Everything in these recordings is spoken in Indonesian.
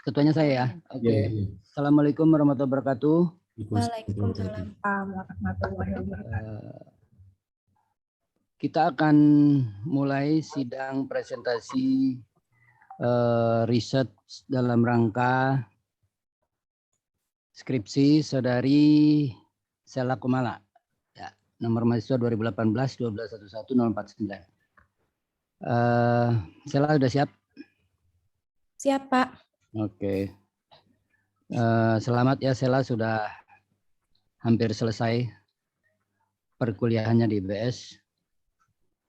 Ketuanya saya ya. Oke. Ya. Assalamualaikum warahmatullahi wabarakatuh. Waalaikumsalam warahmatullahi wabarakatuh. Kita akan mulai sidang presentasi riset dalam rangka skripsi saudari Sela Kumala. Ya, nomor mahasiswa 2018 1211 049. Sela sudah siap? Siap, Pak. Oke. Selamat ya Sela, sudah hampir selesai perkuliahannya di IBS.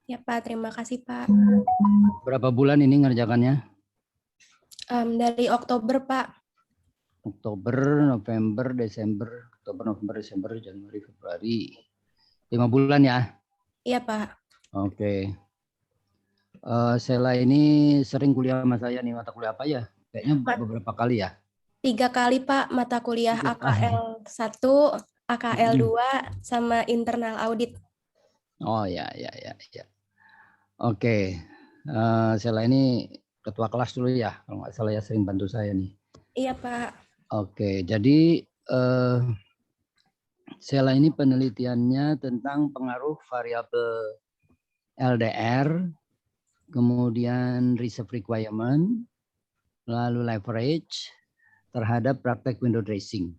Ya, Pak. Terima kasih, Pak. Berapa bulan ini ngerjakannya? Dari Oktober, Pak. Oktober, November, Desember, Januari, Februari. 5 bulan ya? Iya, Pak. Oke. Sela ini sering kuliah sama saya nih, mata kuliah apa ya? Kayaknya beberapa kali ya? 3 kali, Pak, mata kuliah AKL 1, AKL 2, sama internal audit. Oh ya. Oke. Sela ini ketua kelas dulu ya, kalau nggak salah ya, sering bantu saya nih. Iya, Pak. Oke, jadi Sela ini penelitiannya tentang pengaruh variabel LDR, kemudian reserve requirement, lalu leverage terhadap praktek window dressing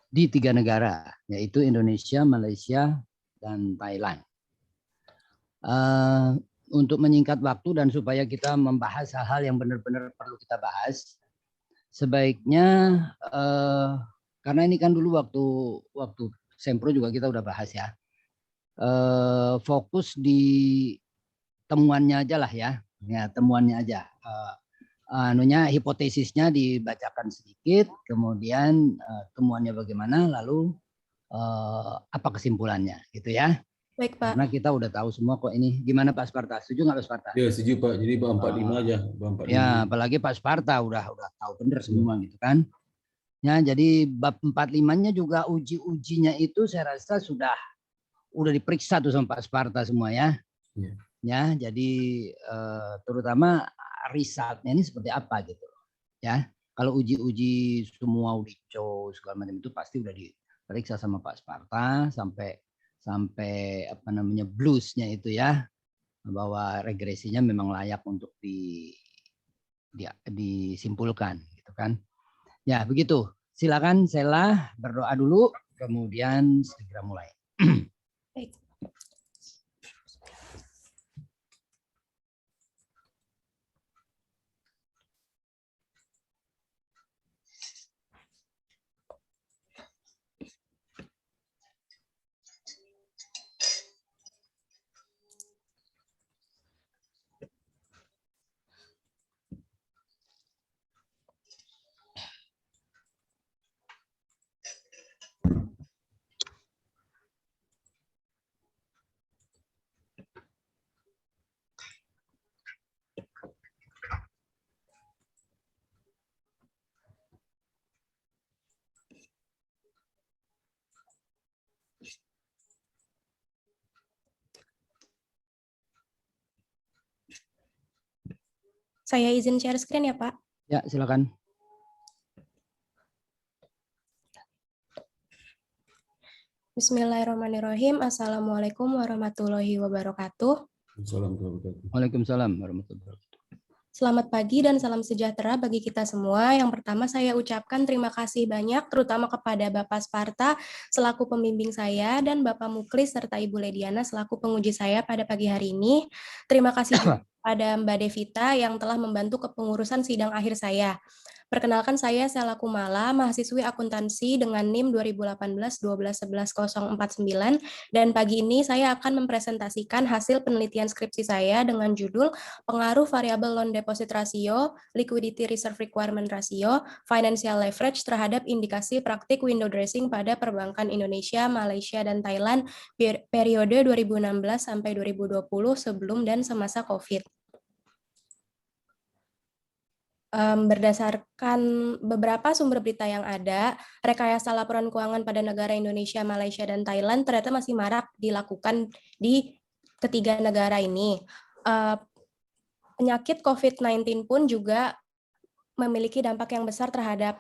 di 3 negara, yaitu Indonesia, Malaysia, dan Thailand. Untuk menyingkat waktu dan supaya kita membahas hal-hal yang benar-benar perlu kita bahas, sebaiknya karena ini kan dulu waktu Sempro juga kita udah bahas ya, fokus di temuannya aja lah ya temuannya aja. Hipotesisnya dibacakan sedikit, kemudian temuannya bagaimana, lalu apa kesimpulannya gitu ya. Baik, Pak. Karena kita udah tahu semua kok ini. Gimana Pak Sparta? Setuju nggak Pak Sparta? Ya, setuju Pak. Jadi Pak 45 aja, Pak 45. Ya, apalagi Pak Sparta udah tahu bener semua gitu kan. Ya, jadi bab 45-nya juga ujinya itu saya rasa sudah diperiksa tuh sama Pak Sparta semua ya. Ya, jadi terutama risetnya ini seperti apa gitu ya. Kalau uji semua UDICO segala macam itu pasti udah diperiksa sama Pak Sparta sampai bluesnya itu ya, bahwa regresinya memang layak untuk disimpulkan gitu kan. Ya begitu, silakan Sela berdoa dulu kemudian segera mulai. Baik. Saya izin share screen ya, Pak. Ya, silakan. Bismillahirrahmanirrahim. Assalamualaikum warahmatullahi wabarakatuh. Waalaikumsalam warahmatullahi wabarakatuh. Selamat pagi dan salam sejahtera bagi kita semua. Yang pertama saya ucapkan terima kasih banyak terutama kepada Bapak Sparta selaku pembimbing saya dan Bapak Muklis serta Ibu Lediana selaku penguji saya pada pagi hari ini. Terima kasih juga kepada Mbak Devita yang telah membantu kepengurusan sidang akhir saya. Perkenalkan saya Sela Kumala, mahasiswi akuntansi dengan NIM 2018-12-11-049 dan pagi ini saya akan mempresentasikan hasil penelitian skripsi saya dengan judul Pengaruh Variabel Loan Deposit Ratio, Liquidity Reserve Requirement Ratio, Financial Leverage terhadap indikasi praktik window dressing pada perbankan Indonesia, Malaysia, dan Thailand periode 2016 sampai 2020 sebelum dan semasa COVID. Berdasarkan beberapa sumber berita yang ada, rekayasa laporan keuangan pada negara Indonesia, Malaysia, dan Thailand ternyata masih marak dilakukan di ketiga negara ini. Penyakit COVID-19 pun juga memiliki dampak yang besar terhadap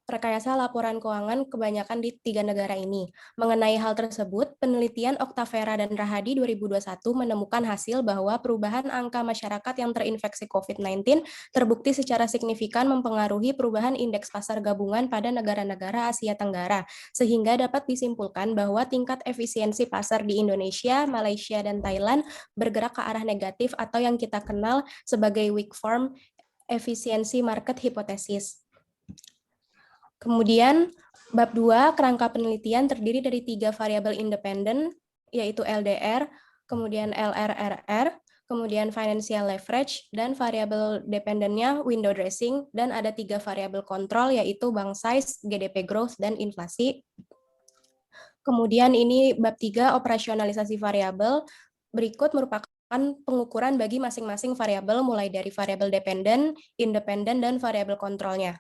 rekayasa laporan keuangan kebanyakan di 3 negara ini. Mengenai hal tersebut, penelitian Oktavera dan Rahadi 2021 menemukan hasil bahwa perubahan angka masyarakat yang terinfeksi COVID-19 terbukti secara signifikan mempengaruhi perubahan indeks pasar gabungan pada negara-negara Asia Tenggara, sehingga dapat disimpulkan bahwa tingkat efisiensi pasar di Indonesia, Malaysia, dan Thailand bergerak ke arah negatif atau yang kita kenal sebagai weak form efisiensi market hypothesis. Kemudian, bab 2, kerangka penelitian terdiri dari 3 variabel independen, yaitu LDR, kemudian LRRR, kemudian financial leverage, dan variabel dependennya window dressing, dan ada 3 variabel kontrol, yaitu bank size, GDP growth, dan inflasi. Kemudian ini bab 3, operasionalisasi variabel, berikut merupakan pengukuran bagi masing-masing variabel mulai dari variabel dependen, independen, dan variabel kontrolnya.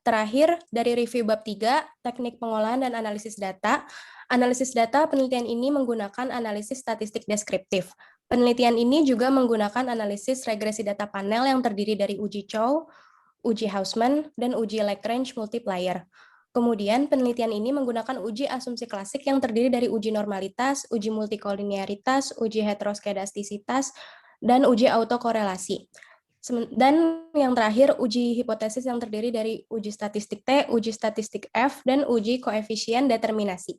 Terakhir, dari review bab 3, teknik pengolahan dan analisis data. Analisis data penelitian ini menggunakan analisis statistik deskriptif. Penelitian ini juga menggunakan analisis regresi data panel yang terdiri dari uji Chow, uji Hausman, dan uji Lagrange multiplier. Kemudian, penelitian ini menggunakan uji asumsi klasik yang terdiri dari uji normalitas, uji multikolinearitas, uji heteroskedastisitas, dan uji autokorelasi. Dan yang terakhir, uji hipotesis yang terdiri dari uji statistik T, uji statistik F, dan uji koefisien determinasi.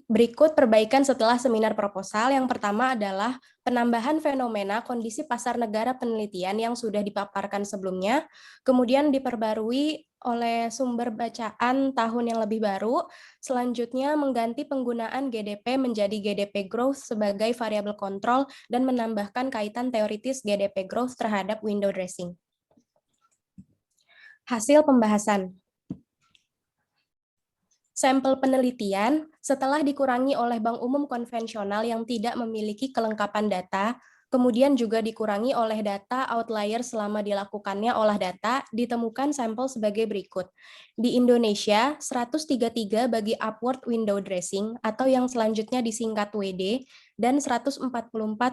Berikut perbaikan setelah seminar proposal. Yang pertama adalah penambahan fenomena kondisi pasar negara penelitian yang sudah dipaparkan sebelumnya, kemudian diperbarui oleh sumber bacaan tahun yang lebih baru. Selanjutnya mengganti penggunaan GDP menjadi GDP growth sebagai variabel kontrol dan menambahkan kaitan teoritis GDP growth terhadap window dressing. Hasil pembahasan. Sampel penelitian setelah dikurangi oleh bank umum konvensional yang tidak memiliki kelengkapan data, kemudian juga dikurangi oleh data outlier selama dilakukannya olah data, ditemukan sampel sebagai berikut. Di Indonesia, 133 bagi upward window dressing atau yang selanjutnya disingkat WD, dan 144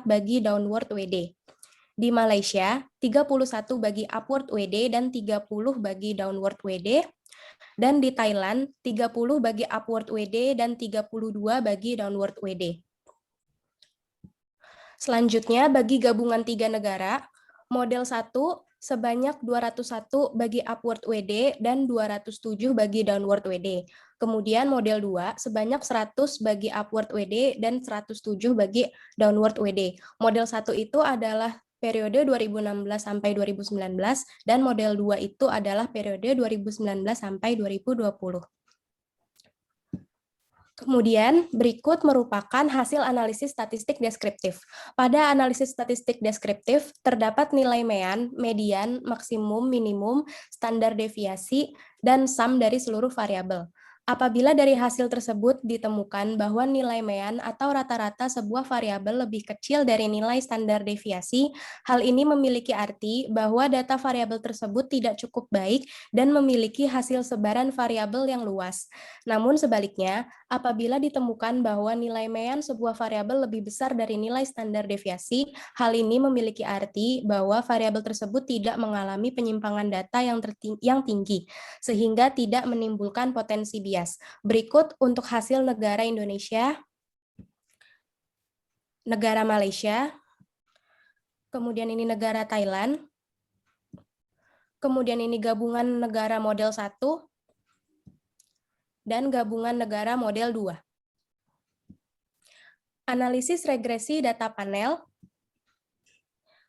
bagi downward WD. Di Malaysia, 31 bagi upward WD dan 30 bagi downward WD. Dan di Thailand, 30 bagi upward WD dan 32 bagi downward WD. Selanjutnya, bagi gabungan 3 negara, model 1 sebanyak 201 bagi upward WD dan 207 bagi downward WD. Kemudian model 2 sebanyak 100 bagi upward WD dan 107 bagi downward WD. Model 1 itu adalah periode 2016 sampai 2019 dan model 2 itu adalah periode 2019 sampai 2020. Kemudian berikut merupakan hasil analisis statistik deskriptif. Pada analisis statistik deskriptif terdapat nilai mean, median, maksimum, minimum, standar deviasi, dan sum dari seluruh variabel. Apabila dari hasil tersebut ditemukan bahwa nilai mean atau rata-rata sebuah variabel lebih kecil dari nilai standar deviasi, hal ini memiliki arti bahwa data variabel tersebut tidak cukup baik dan memiliki hasil sebaran variabel yang luas. Namun sebaliknya, apabila ditemukan bahwa nilai mean sebuah variabel lebih besar dari nilai standar deviasi, hal ini memiliki arti bahwa variabel tersebut tidak mengalami penyimpangan data yang tinggi, sehingga tidak menimbulkan potensi bias. Berikut untuk hasil negara Indonesia, negara Malaysia, kemudian ini negara Thailand, kemudian ini gabungan negara model 1, dan gabungan negara model 2. Analisis regresi data panel,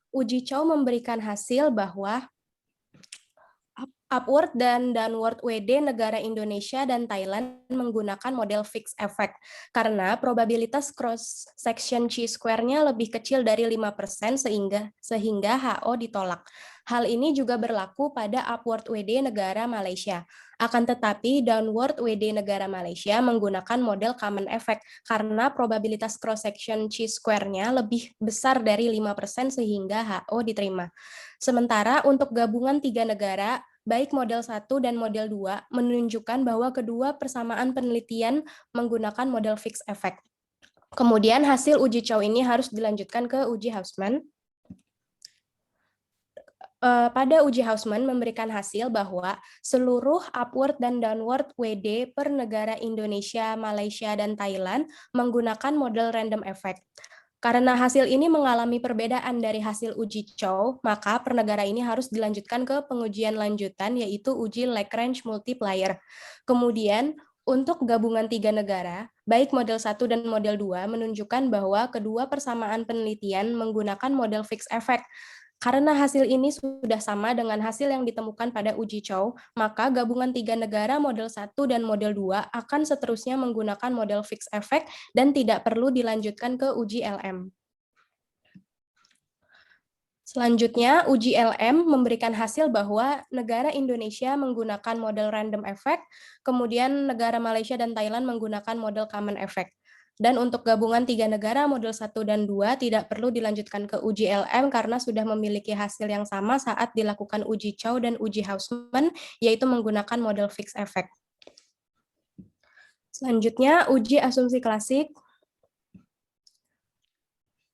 uji Chow memberikan hasil bahwa upward dan downward WD negara Indonesia dan Thailand menggunakan model fixed effect karena probabilitas cross section chi-square-nya lebih kecil dari 5% sehingga HO ditolak. Hal ini juga berlaku pada upward WD negara Malaysia. Akan tetapi downward WD negara Malaysia menggunakan model common effect karena probabilitas cross section chi-square-nya lebih besar dari 5% sehingga HO diterima. Sementara untuk gabungan 3 negara, baik model 1 dan model 2 menunjukkan bahwa kedua persamaan penelitian menggunakan model fixed effect. Kemudian hasil uji Chow ini harus dilanjutkan ke uji Hausman. pada uji Hausman memberikan hasil bahwa seluruh upward dan downward WD per negara Indonesia, Malaysia, dan Thailand menggunakan model random effect. Karena hasil ini mengalami perbedaan dari hasil uji Chow, maka per negara ini harus dilanjutkan ke pengujian lanjutan, yaitu uji Lagrange multiplier. Kemudian, untuk gabungan 3 negara, baik model 1 dan model 2 menunjukkan bahwa kedua persamaan penelitian menggunakan model fixed effect. Karena hasil ini sudah sama dengan hasil yang ditemukan pada uji Chow, maka gabungan 3 negara model 1 dan model 2 akan seterusnya menggunakan model fixed effect dan tidak perlu dilanjutkan ke uji LM. Selanjutnya, uji LM memberikan hasil bahwa negara Indonesia menggunakan model random effect, kemudian negara Malaysia dan Thailand menggunakan model common effect. Dan untuk gabungan 3 negara model 1 dan 2 tidak perlu dilanjutkan ke uji LM karena sudah memiliki hasil yang sama saat dilakukan uji Chow dan uji Hausman, yaitu menggunakan model fixed effect. Selanjutnya, uji asumsi klasik.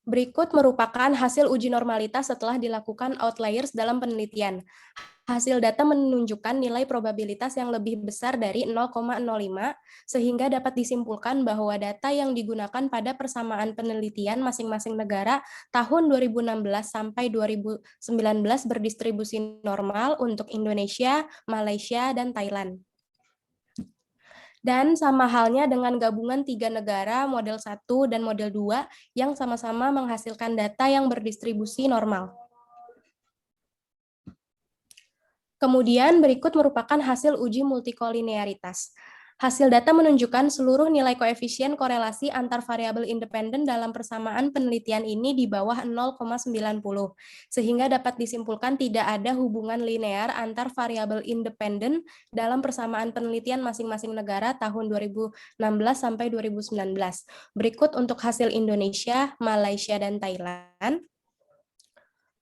Berikut merupakan hasil uji normalitas setelah dilakukan outliers dalam penelitian. Hasil data menunjukkan nilai probabilitas yang lebih besar dari 0,05, sehingga dapat disimpulkan bahwa data yang digunakan pada persamaan penelitian masing-masing negara tahun 2016 sampai 2019 berdistribusi normal untuk Indonesia, Malaysia, dan Thailand. Dan sama halnya dengan gabungan 3 negara model 1 dan model 2 yang sama-sama menghasilkan data yang berdistribusi normal. Kemudian berikut merupakan hasil uji multikolinearitas. Hasil data menunjukkan seluruh nilai koefisien korelasi antar variabel independen dalam persamaan penelitian ini di bawah 0,90, sehingga dapat disimpulkan tidak ada hubungan linear antar variabel independen dalam persamaan penelitian masing-masing negara tahun 2016 sampai 2019. Berikut untuk hasil Indonesia, Malaysia, dan Thailand.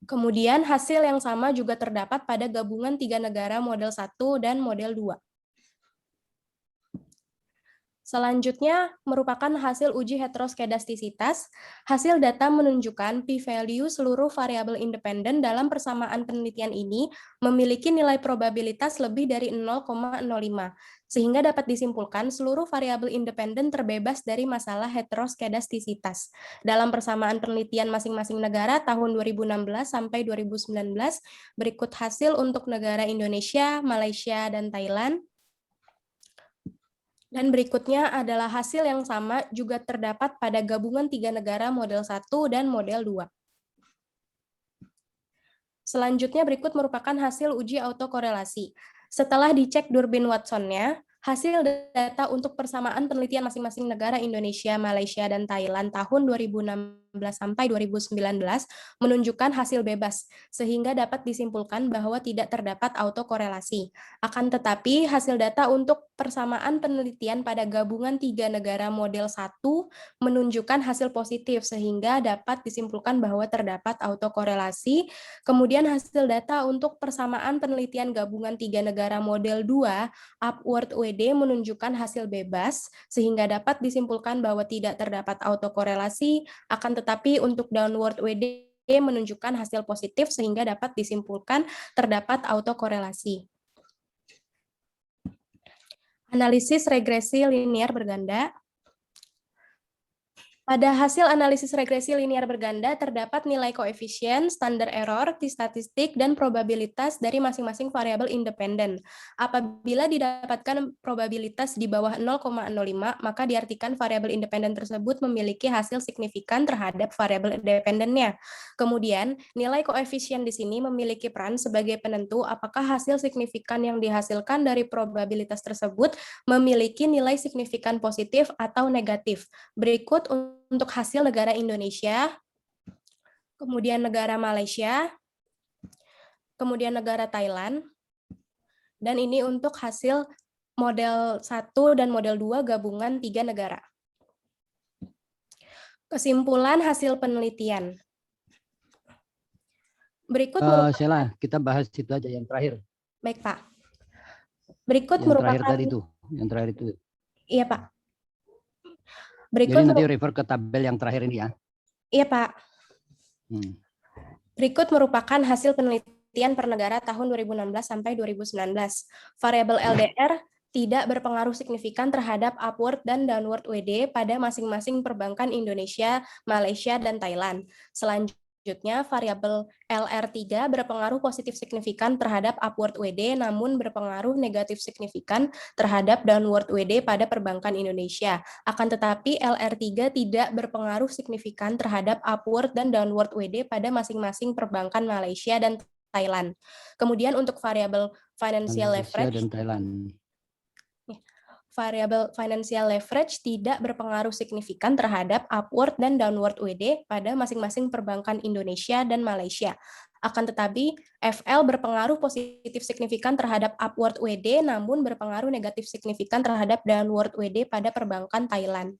Kemudian hasil yang sama juga terdapat pada gabungan 3 negara model 1 dan model 2. Selanjutnya merupakan hasil uji heteroskedastisitas. Hasil data menunjukkan p-value seluruh variabel independen dalam persamaan penelitian ini memiliki nilai probabilitas lebih dari 0,05, sehingga dapat disimpulkan seluruh variabel independen terbebas dari masalah heteroskedastisitas. Dalam persamaan penelitian masing-masing negara tahun 2016 sampai 2019, berikut hasil untuk negara Indonesia, Malaysia, dan Thailand. Dan berikutnya adalah hasil yang sama juga terdapat pada gabungan 3 negara model 1 dan model 2. Selanjutnya berikut merupakan hasil uji autokorelasi. Setelah dicek Durbin Watson-nya, hasil data untuk persamaan penelitian masing-masing negara Indonesia, Malaysia, dan Thailand tahun 2016 sampai 2019 menunjukkan hasil bebas, sehingga dapat disimpulkan bahwa tidak terdapat autokorelasi. Akan tetapi, hasil data untuk persamaan penelitian pada gabungan 3 negara model 1 menunjukkan hasil positif, sehingga dapat disimpulkan bahwa terdapat autokorelasi. Kemudian hasil data untuk persamaan penelitian gabungan 3 negara model 2 upward WD menunjukkan hasil bebas, sehingga dapat disimpulkan bahwa tidak terdapat autokorelasi, akan tetapi untuk downward WD menunjukkan hasil positif, sehingga dapat disimpulkan terdapat autokorelasi. Analisis regresi linear berganda. Pada hasil analisis regresi linear berganda, terdapat nilai koefisien, standar error, t-statistik, dan probabilitas dari masing-masing variabel independen. Apabila didapatkan probabilitas di bawah 0,05, maka diartikan variabel independen tersebut memiliki hasil signifikan terhadap variabel independennya. Kemudian, nilai koefisien di sini memiliki peran sebagai penentu apakah hasil signifikan yang dihasilkan dari probabilitas tersebut memiliki nilai signifikan positif atau negatif. Berikut untuk hasil negara Indonesia, kemudian negara Malaysia, kemudian negara Thailand, dan ini untuk hasil model 1 dan model 2 gabungan 3 negara. Kesimpulan hasil penelitian. Berikut Sheila, kita bahas itu aja yang terakhir. Baik, Pak. Berikut yang merupakan terakhir tadi itu, yang terakhir itu. Iya, Pak. Berikut jadi nanti refer ke tabel yang terakhir ini ya. Iya, Pak. Berikut merupakan hasil penelitian penelitian per negara tahun 2016 sampai 2019. Variabel LDR tidak berpengaruh signifikan terhadap upward dan downward WD pada masing-masing perbankan Indonesia, Malaysia, dan Thailand. Selanjutnya, variabel LR3 berpengaruh positif signifikan terhadap upward WD, namun berpengaruh negatif signifikan terhadap downward WD pada perbankan Indonesia. Akan tetapi, LR3 tidak berpengaruh signifikan terhadap upward dan downward WD pada masing-masing perbankan Malaysia dan Thailand. Kemudian untuk variabel financial Malaysia leverage, dan Thailand. variabel financial leverage tidak berpengaruh signifikan terhadap upward dan downward WD pada masing-masing perbankan Indonesia dan Malaysia. Akan tetapi, FL berpengaruh positif signifikan terhadap upward WD, namun berpengaruh negatif signifikan terhadap downward WD pada perbankan Thailand.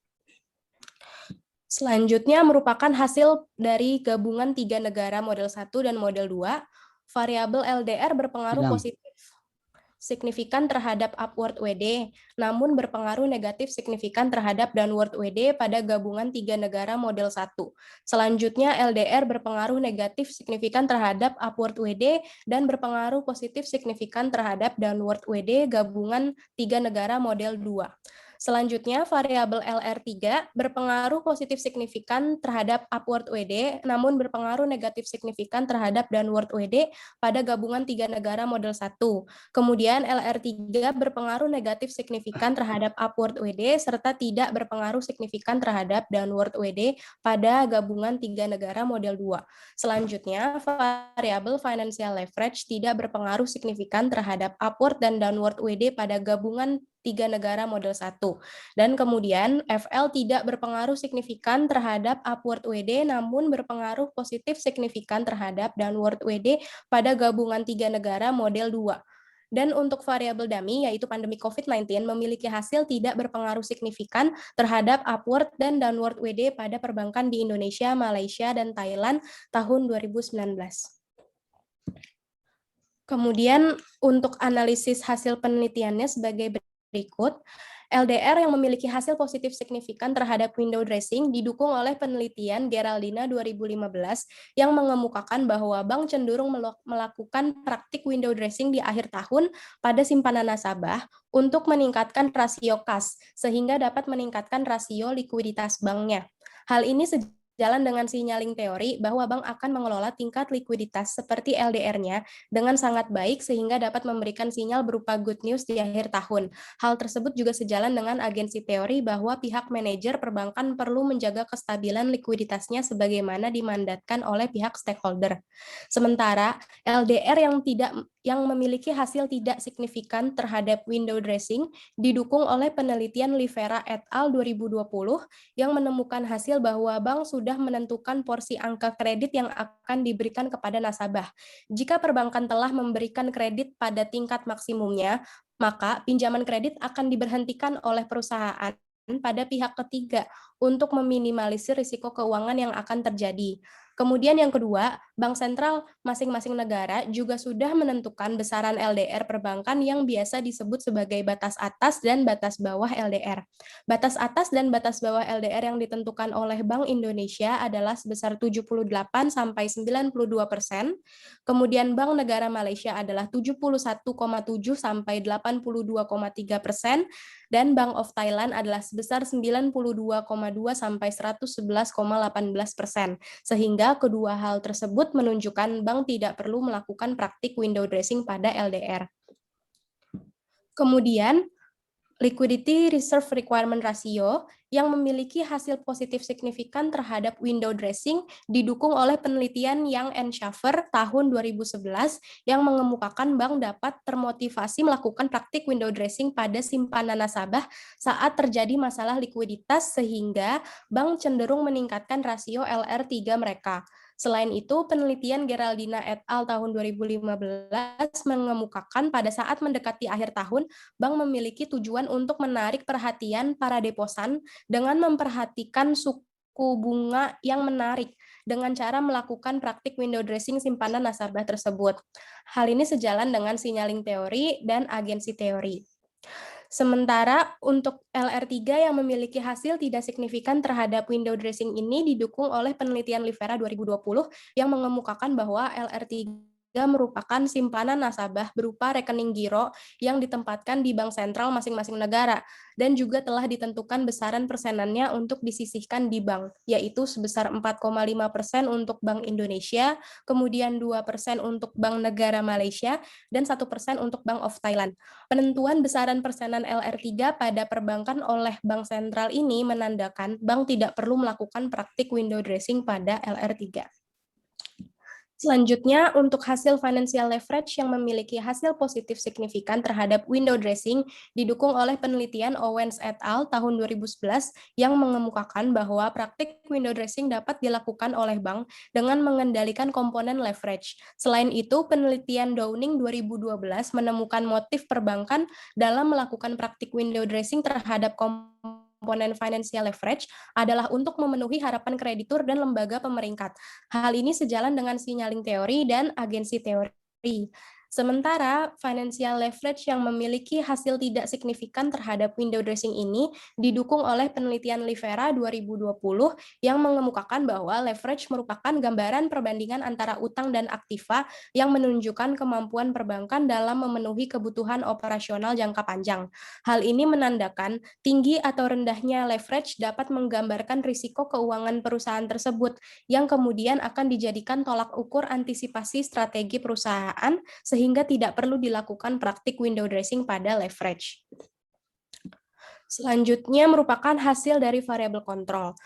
Selanjutnya merupakan hasil dari gabungan 3 negara model 1 dan model 2. Variabel LDR berpengaruh positif signifikan terhadap upward WD, namun berpengaruh negatif signifikan terhadap downward WD pada gabungan 3 negara model 1. Selanjutnya, LDR berpengaruh negatif signifikan terhadap upward WD dan berpengaruh positif signifikan terhadap downward WD gabungan 3 negara model 2. Selanjutnya, variabel LR3 berpengaruh positif signifikan terhadap upward WD, namun berpengaruh negatif signifikan terhadap downward WD pada gabungan 3 negara model 1. Kemudian LR3 berpengaruh negatif signifikan terhadap upward WD, serta tidak berpengaruh signifikan terhadap downward WD pada gabungan 3 negara model 2. Selanjutnya, variabel financial leverage tidak berpengaruh signifikan terhadap upward dan downward WD pada gabungan 3 negara model 1. Dan kemudian FL tidak berpengaruh signifikan terhadap upward WD, namun berpengaruh positif signifikan terhadap downward WD pada gabungan 3 negara model 2. Dan untuk variabel dummy, yaitu pandemi COVID-19, memiliki hasil tidak berpengaruh signifikan terhadap upward dan downward WD pada perbankan di Indonesia, Malaysia, dan Thailand tahun 2019. Kemudian untuk analisis hasil penelitiannya sebagai berikut. LDR yang memiliki hasil positif signifikan terhadap window dressing didukung oleh penelitian Geraldina 2015 yang mengemukakan bahwa bank cenderung melakukan praktik window dressing di akhir tahun pada simpanan nasabah untuk meningkatkan rasio kas, sehingga dapat meningkatkan rasio likuiditas banknya. Hal ini sejalan dengan signaling teori bahwa bank akan mengelola tingkat likuiditas seperti LDR-nya dengan sangat baik sehingga dapat memberikan sinyal berupa good news di akhir tahun. Hal tersebut juga sejalan dengan agensi teori bahwa pihak manajer perbankan perlu menjaga kestabilan likuiditasnya sebagaimana dimandatkan oleh pihak stakeholder. Sementara LDR yang memiliki hasil tidak signifikan terhadap window dressing didukung oleh penelitian Livera et al. 2020 yang menemukan hasil bahwa bank sudah menentukan porsi angka kredit yang akan diberikan kepada nasabah. Jika perbankan telah memberikan kredit pada tingkat maksimumnya, maka pinjaman kredit akan diberhentikan oleh perusahaan pada pihak ketiga untuk meminimalisir risiko keuangan yang akan terjadi. Kemudian yang kedua, bank sentral masing-masing negara juga sudah menentukan besaran LDR perbankan yang biasa disebut sebagai batas atas dan batas bawah LDR. Batas atas dan batas bawah LDR yang ditentukan oleh Bank Indonesia adalah sebesar 78 sampai 92%. Kemudian Bank Negara Malaysia adalah 71,7 sampai 82,3%. Dan Bank of Thailand adalah sebesar 92,2 sampai 111,18%. Sehingga kedua hal tersebut menunjukkan bank tidak perlu melakukan praktik window dressing pada LDR. Kemudian, Liquidity Reserve Requirement Ratio yang memiliki hasil positif signifikan terhadap window dressing didukung oleh penelitian Young and Schaffer tahun 2011 yang mengemukakan bank dapat termotivasi melakukan praktik window dressing pada simpanan nasabah saat terjadi masalah likuiditas sehingga bank cenderung meningkatkan rasio LR3 mereka. Selain itu, penelitian Geraldina et al. Tahun 2015 mengemukakan pada saat mendekati akhir tahun, bank memiliki tujuan untuk menarik perhatian para deposan dengan memperhatikan suku bunga yang menarik dengan cara melakukan praktik window dressing simpanan nasabah tersebut. Hal ini sejalan dengan signaling teori dan agensi teori. Sementara untuk LR3 yang memiliki hasil tidak signifikan terhadap window dressing ini didukung oleh penelitian Livera 2020 yang mengemukakan bahwa LR3 merupakan simpanan nasabah berupa rekening giro yang ditempatkan di bank sentral masing-masing negara dan juga telah ditentukan besaran persenannya untuk disisihkan di bank, yaitu sebesar 4,5% untuk Bank Indonesia, kemudian 2% untuk Bank Negara Malaysia, dan 1% untuk Bank of Thailand. Penentuan besaran persenan LR3 pada perbankan oleh bank sentral ini menandakan bank tidak perlu melakukan praktik window dressing pada LR3. Selanjutnya, untuk hasil financial leverage yang memiliki hasil positif signifikan terhadap window dressing didukung oleh penelitian Owens et al. Tahun 2011 yang mengemukakan bahwa praktik window dressing dapat dilakukan oleh bank dengan mengendalikan komponen leverage. Selain itu, penelitian Downing 2012 menemukan motif perbankan dalam melakukan praktik window dressing terhadap komponen financial leverage adalah untuk memenuhi harapan kreditur dan lembaga pemeringkat. Hal ini sejalan dengan signaling teori dan agensi teori. Sementara financial leverage yang memiliki hasil tidak signifikan terhadap window dressing ini didukung oleh penelitian Livera 2020 yang mengemukakan bahwa leverage merupakan gambaran perbandingan antara utang dan aktiva yang menunjukkan kemampuan perbankan dalam memenuhi kebutuhan operasional jangka panjang. Hal ini menandakan tinggi atau rendahnya leverage dapat menggambarkan risiko keuangan perusahaan tersebut yang kemudian akan dijadikan tolak ukur antisipasi strategi perusahaan sehingga tidak perlu dilakukan praktik window dressing pada leverage. Selanjutnya merupakan hasil dari variabel kontrol.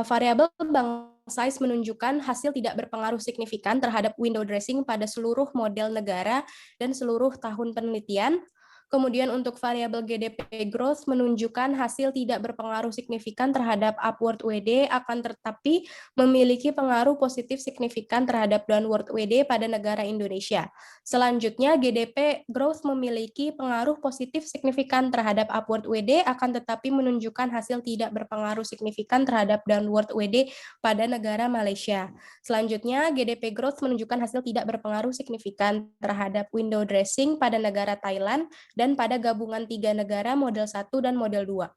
Variabel bank size menunjukkan hasil tidak berpengaruh signifikan terhadap window dressing pada seluruh model negara dan seluruh tahun penelitian. Kemudian untuk variabel GDP growth menunjukkan hasil tidak berpengaruh signifikan terhadap upward WD akan tetapi memiliki pengaruh positif signifikan terhadap downward WD pada negara Indonesia. Selanjutnya GDP growth memiliki pengaruh positif signifikan terhadap upward WD akan tetapi menunjukkan hasil tidak berpengaruh signifikan terhadap downward WD pada negara Malaysia. Selanjutnya GDP growth menunjukkan hasil tidak berpengaruh signifikan terhadap window dressing pada negara Thailand dan pada gabungan 3 negara model 1 dan model 2.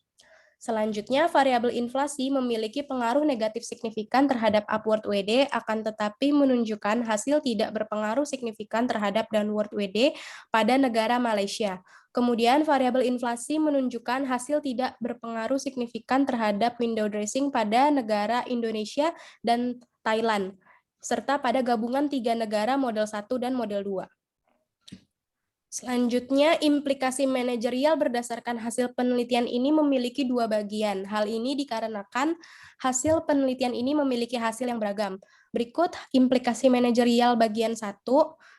Selanjutnya, variabel inflasi memiliki pengaruh negatif signifikan terhadap upward WD, akan tetapi menunjukkan hasil tidak berpengaruh signifikan terhadap downward WD pada negara Malaysia. Kemudian, variabel inflasi menunjukkan hasil tidak berpengaruh signifikan terhadap window dressing pada negara Indonesia dan Thailand, serta pada gabungan 3 negara model 1 dan model 2. Selanjutnya, implikasi manajerial berdasarkan hasil penelitian ini memiliki 2 bagian. Hal ini dikarenakan hasil penelitian ini memiliki hasil yang beragam. Berikut implikasi manajerial bagian 1.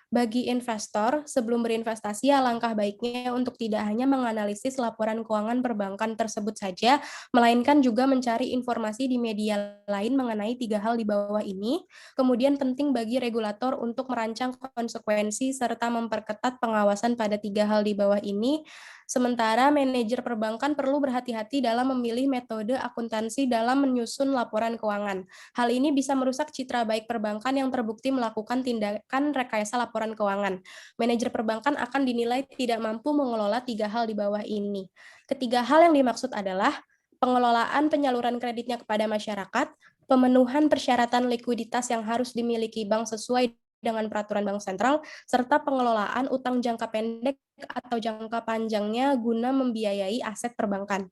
Bagi investor, sebelum berinvestasi, alangkah baiknya untuk tidak hanya menganalisis laporan keuangan perbankan tersebut saja, melainkan juga mencari informasi di media lain mengenai 3 hal di bawah ini. Kemudian penting bagi regulator untuk merancang konsekuensi serta memperketat pengawasan pada 3 hal di bawah ini. Sementara manajer perbankan perlu berhati-hati dalam memilih metode akuntansi dalam menyusun laporan keuangan. Hal ini bisa merusak citra baik perbankan yang terbukti melakukan tindakan rekayasa laporan keuangan. Manajer perbankan akan dinilai tidak mampu mengelola 3 hal di bawah ini. Ketiga hal yang dimaksud adalah pengelolaan penyaluran kreditnya kepada masyarakat, pemenuhan persyaratan likuiditas yang harus dimiliki bank sesuai dengan peraturan bank sentral, serta pengelolaan utang jangka pendek atau jangka panjangnya guna membiayai aset perbankan.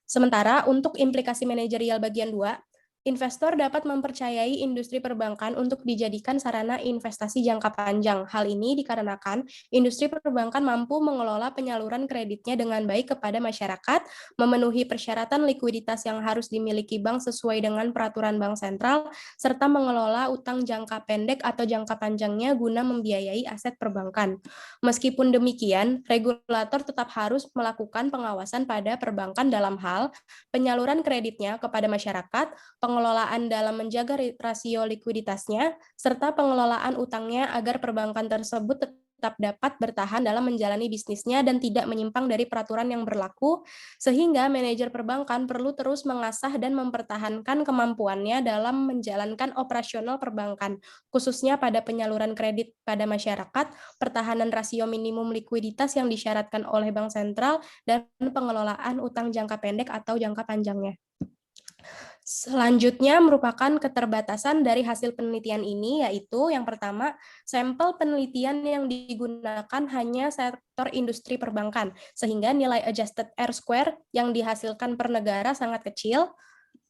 Sementara untuk implikasi manajerial bagian 2, investor dapat mempercayai industri perbankan untuk dijadikan sarana investasi jangka panjang. Hal ini dikarenakan industri perbankan mampu mengelola penyaluran kreditnya dengan baik kepada masyarakat, memenuhi persyaratan likuiditas yang harus dimiliki bank sesuai dengan peraturan bank sentral, serta mengelola utang jangka pendek atau jangka panjangnya guna membiayai aset perbankan. Meskipun demikian, regulator tetap harus melakukan pengawasan pada perbankan dalam hal penyaluran kreditnya kepada masyarakat, pengelolaan dalam menjaga rasio likuiditasnya, serta pengelolaan utangnya agar perbankan tersebut tetap dapat bertahan dalam menjalani bisnisnya dan tidak menyimpang dari peraturan yang berlaku, sehingga manajer perbankan perlu terus mengasah dan mempertahankan kemampuannya dalam menjalankan operasional perbankan, khususnya pada penyaluran kredit pada masyarakat, pertahanan rasio minimum likuiditas yang disyaratkan oleh Bank Sentral, dan pengelolaan utang jangka pendek atau jangka panjangnya. Selanjutnya merupakan keterbatasan dari hasil penelitian ini, yaitu yang pertama, sampel penelitian yang digunakan hanya sektor industri perbankan, sehingga nilai adjusted R-square yang dihasilkan per negara sangat kecil.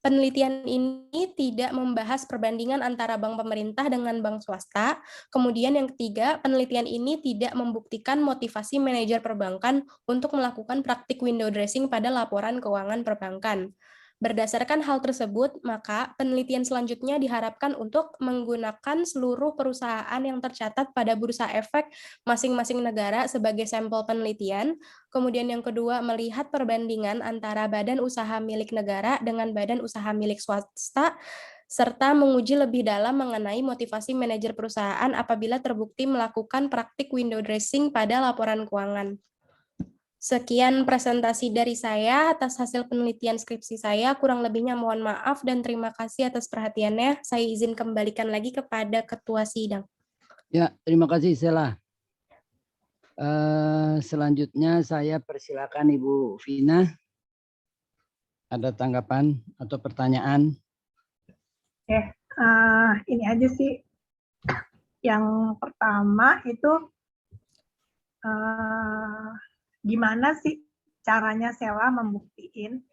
Penelitian ini tidak membahas perbandingan antara bank pemerintah dengan bank swasta. Kemudian yang ketiga, penelitian ini tidak membuktikan motivasi manajer perbankan untuk melakukan praktik window dressing pada laporan keuangan perbankan. Berdasarkan hal tersebut, maka penelitian selanjutnya diharapkan untuk menggunakan seluruh perusahaan yang tercatat pada bursa efek masing-masing negara sebagai sampel penelitian. Kemudian yang kedua, melihat perbandingan antara badan usaha milik negara dengan badan usaha milik swasta, serta menguji lebih dalam mengenai motivasi manajer perusahaan apabila terbukti melakukan praktik window dressing pada laporan keuangan. Sekian presentasi dari saya atas hasil penelitian skripsi saya. Kurang lebihnya mohon maaf dan terima kasih atas perhatiannya. Saya izin kembalikan lagi kepada Ketua Sidang. Ya, terima kasih Sela. Selanjutnya saya persilakan Ibu Vina. Ada tanggapan atau pertanyaan? Ini aja sih. Yang pertama itu gimana sih caranya Sela membuktiin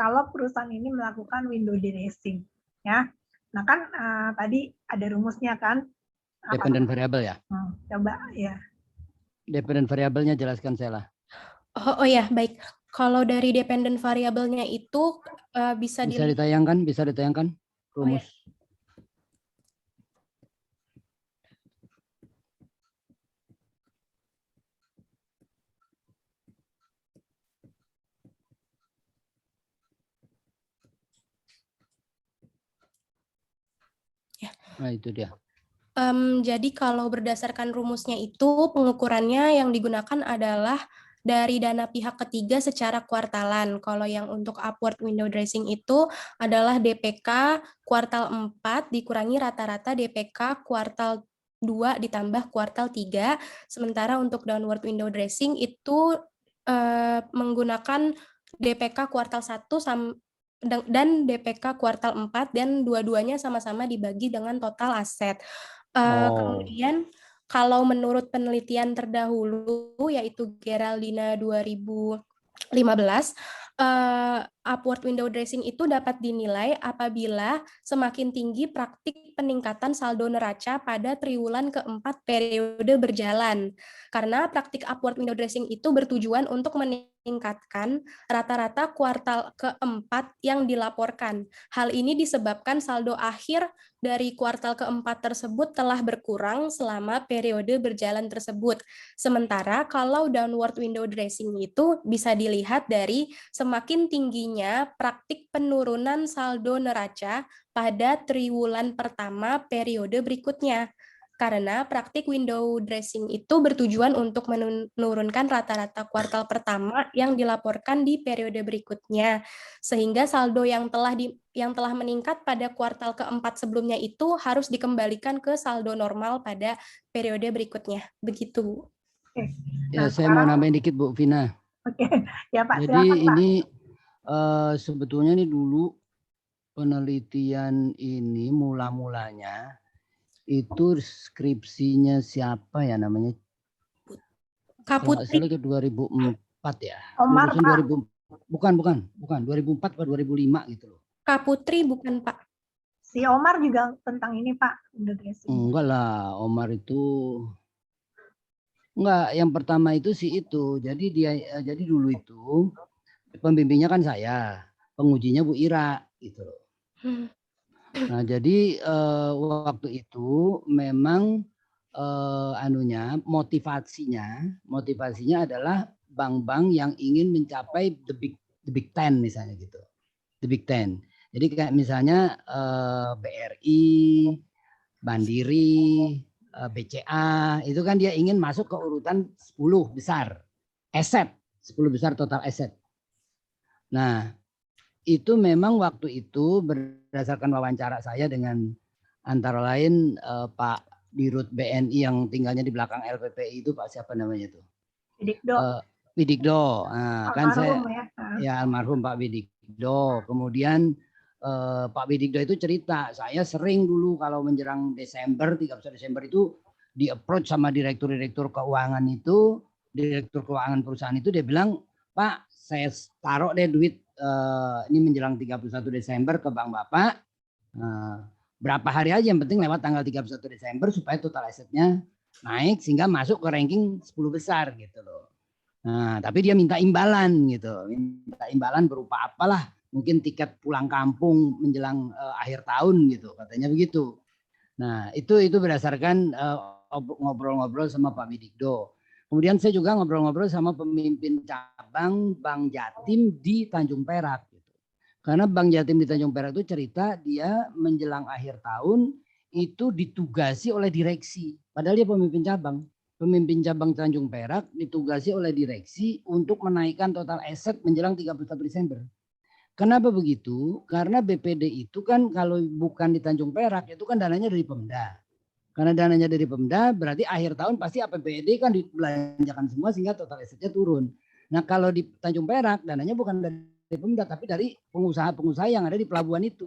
kalau perusahaan ini melakukan window dressing, ya? Nah kan tadi ada rumusnya kan? Dependent variable ya? Coba ya. Dependent variabelnya jelaskan Sela. Oh ya, baik. Kalau dari dependent variabelnya itu bisa ditayangkan rumus. Nah, itu dia. Jadi kalau berdasarkan rumusnya itu pengukurannya yang digunakan adalah dari dana pihak ketiga secara kuartalan. Kalau yang untuk upward window dressing itu adalah DPK kuartal 4 dikurangi rata-rata DPK kuartal 2 ditambah kuartal 3. Sementara untuk downward window dressing itu menggunakan DPK kuartal 1 dan DPK kuartal 4 dan dua-duanya sama-sama dibagi dengan total aset. Kemudian kalau menurut penelitian terdahulu yaitu Geraldina 2015, upward window dressing itu dapat dinilai apabila semakin tinggi praktik peningkatan saldo neraca pada triwulan keempat periode berjalan. Karena praktik upward window dressing itu bertujuan untuk meningkatkan rata-rata kuartal keempat yang dilaporkan. Hal ini disebabkan saldo akhir dari kuartal keempat tersebut telah berkurang selama periode berjalan tersebut. Sementara kalau downward window dressing itu bisa dilihat dari semakin tingginya praktik penurunan saldo neraca pada triwulan pertama periode berikutnya. Karena praktik window dressing itu bertujuan untuk menurunkan rata-rata kuartal pertama yang dilaporkan di periode berikutnya, sehingga saldo yang telah meningkat pada kuartal keempat sebelumnya itu harus dikembalikan ke saldo normal pada periode berikutnya. Begitu. Ya, saya mau nambahin dikit Bu Vina. Oke, ya Pak. Jadi silakan, Pak. ini sebetulnya nih dulu penelitian ini mula-mulanya itu skripsinya siapa ya namanya? Kak Putri. 2004 ya. Omar, Pak. 2000, bukan 2004 atau 2005 gitu loh. Kak Putri bukan Pak. Si Omar juga tentang ini Pak, window dressing. Enggak lah, Omar itu enggak, yang pertama itu sih itu. Jadi dulu itu pembimbingnya kan saya, pengujinya Bu Ira gitu loh. Nah, jadi waktu itu memang motivasinya adalah bank-bank yang ingin mencapai the big 10 misalnya gitu. The big 10. Jadi kayak misalnya BRI, Mandiri, BCA, itu kan dia ingin masuk ke urutan 10 besar aset, 10 besar total aset. Nah, itu memang waktu itu berdasarkan wawancara saya dengan antara lain Pak Dirut BNI yang tinggalnya di belakang LPPI itu Pak siapa namanya tuh? Widikdo. Nah, kan saya ya almarhum Pak Widikdo. Kemudian Pak Widikdo itu cerita, saya sering dulu kalau menjelang Desember, 31 Desember itu di approach sama direktur keuangan itu, direktur keuangan perusahaan itu, dia bilang, Pak, saya taruh deh duit ini menjelang 31 Desember ke bank Bapak, berapa hari aja, yang penting lewat tanggal 31 Desember supaya total asetnya naik sehingga masuk ke ranking 10 besar gitu loh. Nah, tapi dia minta imbalan gitu, minta imbalan berupa apalah, mungkin tiket pulang kampung menjelang akhir tahun gitu, katanya begitu. Nah, itu berdasarkan ngobrol-ngobrol sama Pak Widikdo. Kemudian saya juga ngobrol-ngobrol sama pemimpin cabang Bank Jatim di Tanjung Perak. Gitu. Karena Bank Jatim di Tanjung Perak itu cerita dia menjelang akhir tahun itu ditugasi oleh direksi. Padahal dia pemimpin cabang. Pemimpin cabang Tanjung Perak ditugasi oleh direksi untuk menaikkan total aset menjelang 31 Desember. Kenapa begitu? Karena BPD itu kan kalau bukan di Tanjung Perak itu kan dananya dari Pemda. Karena dananya dari Pemda berarti akhir tahun pasti APBD kan dibelanjakan semua sehingga total asetnya turun. Nah kalau di Tanjung Perak dananya bukan dari Pemda tapi dari pengusaha-pengusaha yang ada di pelabuhan itu.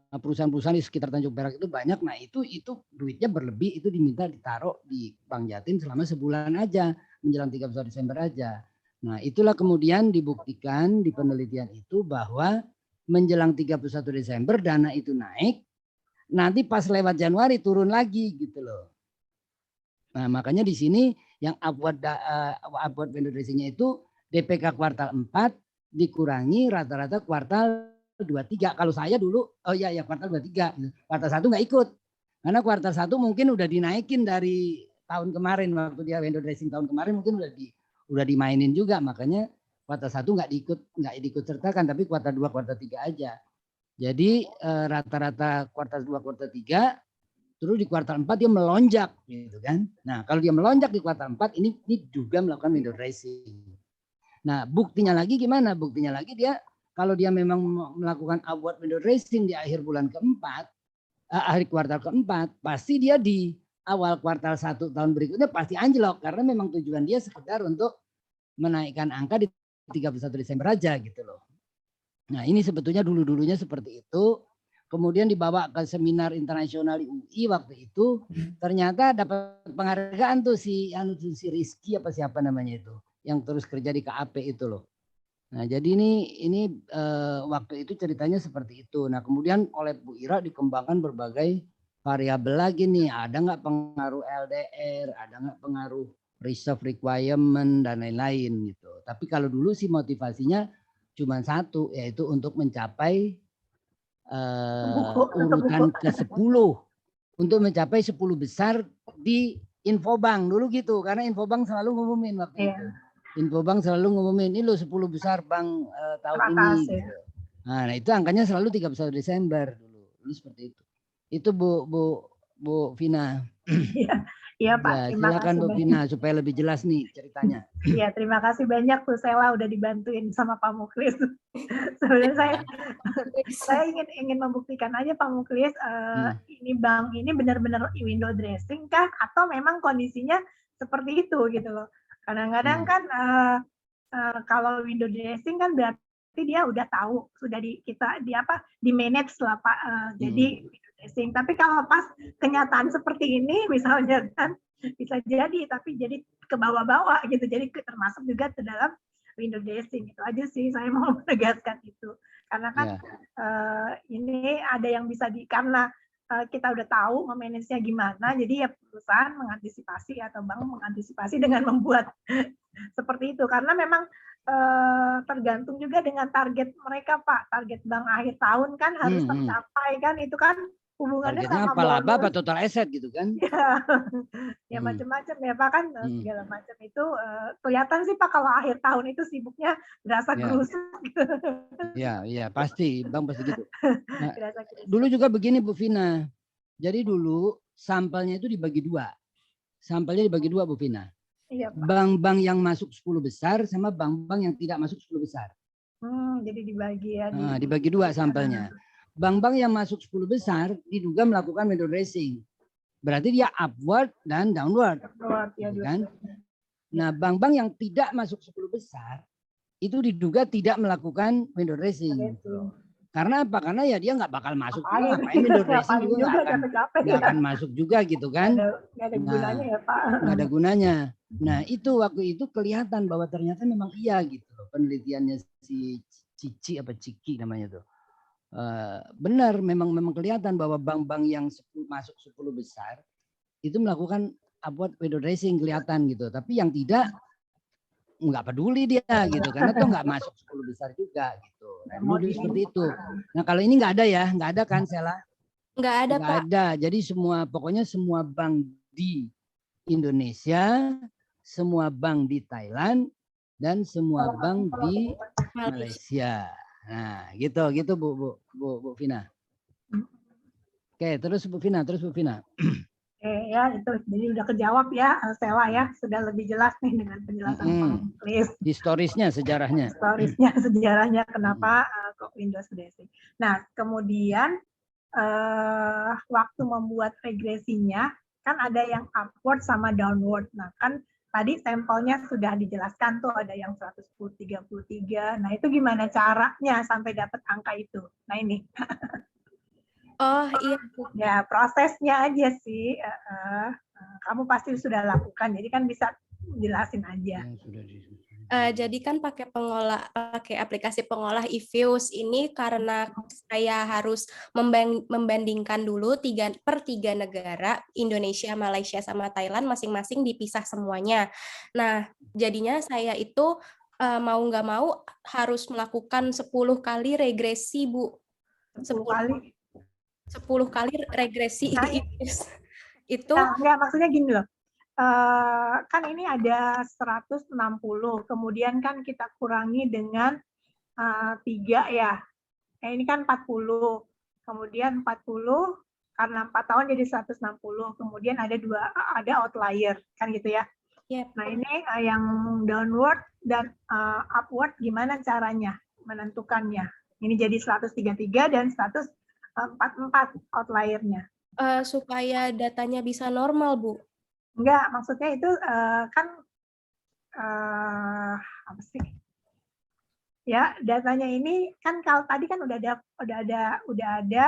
Perusahaan-perusahaan di sekitar Tanjung Perak itu banyak. Nah itu duitnya berlebih, itu diminta ditaruh di Bank Jatim selama sebulan aja menjelang 31 Desember aja. Nah itulah kemudian dibuktikan di penelitian itu bahwa menjelang 31 Desember dana itu naik, nanti pas lewat Januari turun lagi gitu loh. Nah makanya di sini yang upward window dressing-nya itu DPK kuartal 4 dikurangi rata-rata kuartal 23. Kalau saya dulu, kuartal 23. Kuartal 1 nggak ikut. Karena kuartal 1 mungkin udah dinaikin dari tahun kemarin, waktu dia window dressing tahun kemarin mungkin udah dimainin juga, makanya kuartal 1 nggak diikut sertakan, tapi kuartal 2, kuartal 3 aja. Jadi rata-rata kuartal 2, kuartal 3, terus di kuartal 4 dia melonjak gitu kan. Nah, kalau dia melonjak di kuartal 4 ini juga melakukan window dressing. Nah, buktinya lagi gimana? Buktinya lagi dia kalau dia memang melakukan upward window dressing di akhir bulan keempat, akhir kuartal keempat, pasti dia di awal kuartal 1 tahun berikutnya pasti anjlok karena memang tujuan dia sekedar untuk menaikkan angka di 31 Desember aja gitu loh. Nah ini sebetulnya dulunya seperti itu. Kemudian dibawa ke seminar internasional di UI waktu itu, ternyata dapat penghargaan tuh si Rizky apa siapa namanya itu, yang terus kerja di KAP itu loh. Nah jadi ini waktu itu ceritanya seperti itu. Nah kemudian oleh Bu Ira dikembangkan berbagai variabel lagi nih. Ada nggak pengaruh LDR, ada nggak pengaruh reserve requirement dan lain-lain gitu. Tapi kalau dulu sih motivasinya cuma satu, yaitu untuk mencapai urutan ke-10. Untuk mencapai 10 besar di Infobank dulu gitu. Karena Infobank selalu ngumumin waktu itu. Infobank selalu ngumumin ini loh 10 besar bank tahun ini. Gitu. Nah itu angkanya selalu 31 Desember dulu seperti itu. Itu Bu Vina. Iya Pak. Ya, silakan Bu Vina supaya lebih jelas nih ceritanya. Iya terima kasih banyak Bu Sela udah dibantuin sama Pak Muklis. Sebenarnya saya ingin membuktikan aja Pak Muklis ini bank ini benar-benar window dressing kah atau memang kondisinya seperti itu gitu loh. Kadang-kadang kan kalau window dressing kan berarti dia udah tahu sudah di manage lah Pak. Jadi window dressing. Tapi kalau pas kenyataan seperti ini misalnya kan bisa jadi tapi jadi ke bawah-bawah gitu. Jadi termasuk juga ke dalam window dressing. Itu aja sih saya mau menegaskan itu. Karena kan ini ada yang bisa karena kita udah tahu memanage-nya gimana, jadi ya perusahaan mengantisipasi atau bank mengantisipasi dengan membuat seperti itu. Karena memang tergantung juga dengan target mereka, Pak. Target bank akhir tahun kan harus tercapai kan, itu kan hubungannya targetnya sama apa laba apa total aset gitu kan? Ya macam-macam ya Pak kan segala macam itu kelihatan sih Pak kalau akhir tahun itu sibuknya berasa gerusuk. Iya pasti bank pasti gitu. Nah, dulu juga begini Bu Vina. Jadi dulu sampelnya itu dibagi dua. Sampelnya dibagi dua Bu Vina. Iya, Pak. Bank-bank yang masuk 10 besar sama bank-bank yang tidak masuk 10 besar. Jadi dibagi ya. Dibagi dua sampelnya. Bank-bank yang masuk 10 besar diduga melakukan window dressing. Berarti dia upward dan downward. Gitu kan? Nah, bank-bank yang tidak masuk 10 besar itu diduga tidak melakukan window dressing. Karena apa? Karena ya dia nggak bakal masuk juga. Ngapain? Ngapain window dressing Ngapain juga juga capek-capek nggak ya. akan masuk juga gitu kan. Nggak ada gunanya ya Pak. Nggak ada gunanya. Nah itu waktu itu kelihatan bahwa ternyata memang iya gitu loh. Penelitiannya si Ciki namanya tuh. Benar memang kelihatan bahwa bank-bank yang masuk 10 besar itu melakukan upward window dressing kelihatan gitu. Tapi yang tidak nggak peduli dia gitu karena tuh nggak masuk 10 besar juga gitu. Dulu seperti itu. Nah kalau ini nggak ada ya, nggak ada kan Sela? Nggak ada, Nggak Pak. ada. Jadi pokoknya semua bank di Indonesia, semua bank di Thailand, dan semua bank di Malaysia. Nah gitu Bu Vina. Oke terus Bu Vina. Ya itu jadi udah kejawab ya Stella ya, sudah lebih jelas nih dengan penjelasan Pak Muklis. Historisnya, sejarahnya. Sejarahnya kenapa kok Windows dressing. Nah kemudian waktu membuat regresinya kan ada yang upward sama downward. Nah kan tadi sampelnya sudah dijelaskan tuh ada yang 110, 33. Nah itu gimana caranya sampai dapat angka itu? Nah ini. Oh iya. Ya prosesnya aja sih. Kamu pasti sudah lakukan, jadi kan bisa jelasin aja. Jadi kan pakai aplikasi pengolah eViews ini karena saya harus membandingkan dulu 3 negara, Indonesia, Malaysia, sama Thailand masing-masing dipisah semuanya. Nah, jadinya saya itu mau nggak mau harus melakukan 10 kali regresi, Bu. 10 kali? 10 kali regresi itu. Nah, enggak, maksudnya gini loh. Kan ini ada 160, kemudian kan kita kurangi dengan 3 ya. Ini kan 40, kemudian 40 karena 4 tahun jadi 160, kemudian ada outlier kan gitu ya. Yep. Nah ini yang downward dan upward gimana caranya menentukannya? Ini jadi 133 dan 144 outliernya. Supaya datanya bisa normal, Bu. Enggak, maksudnya itu kan apa sih? Ya, datanya ini kan kalau tadi kan udah ada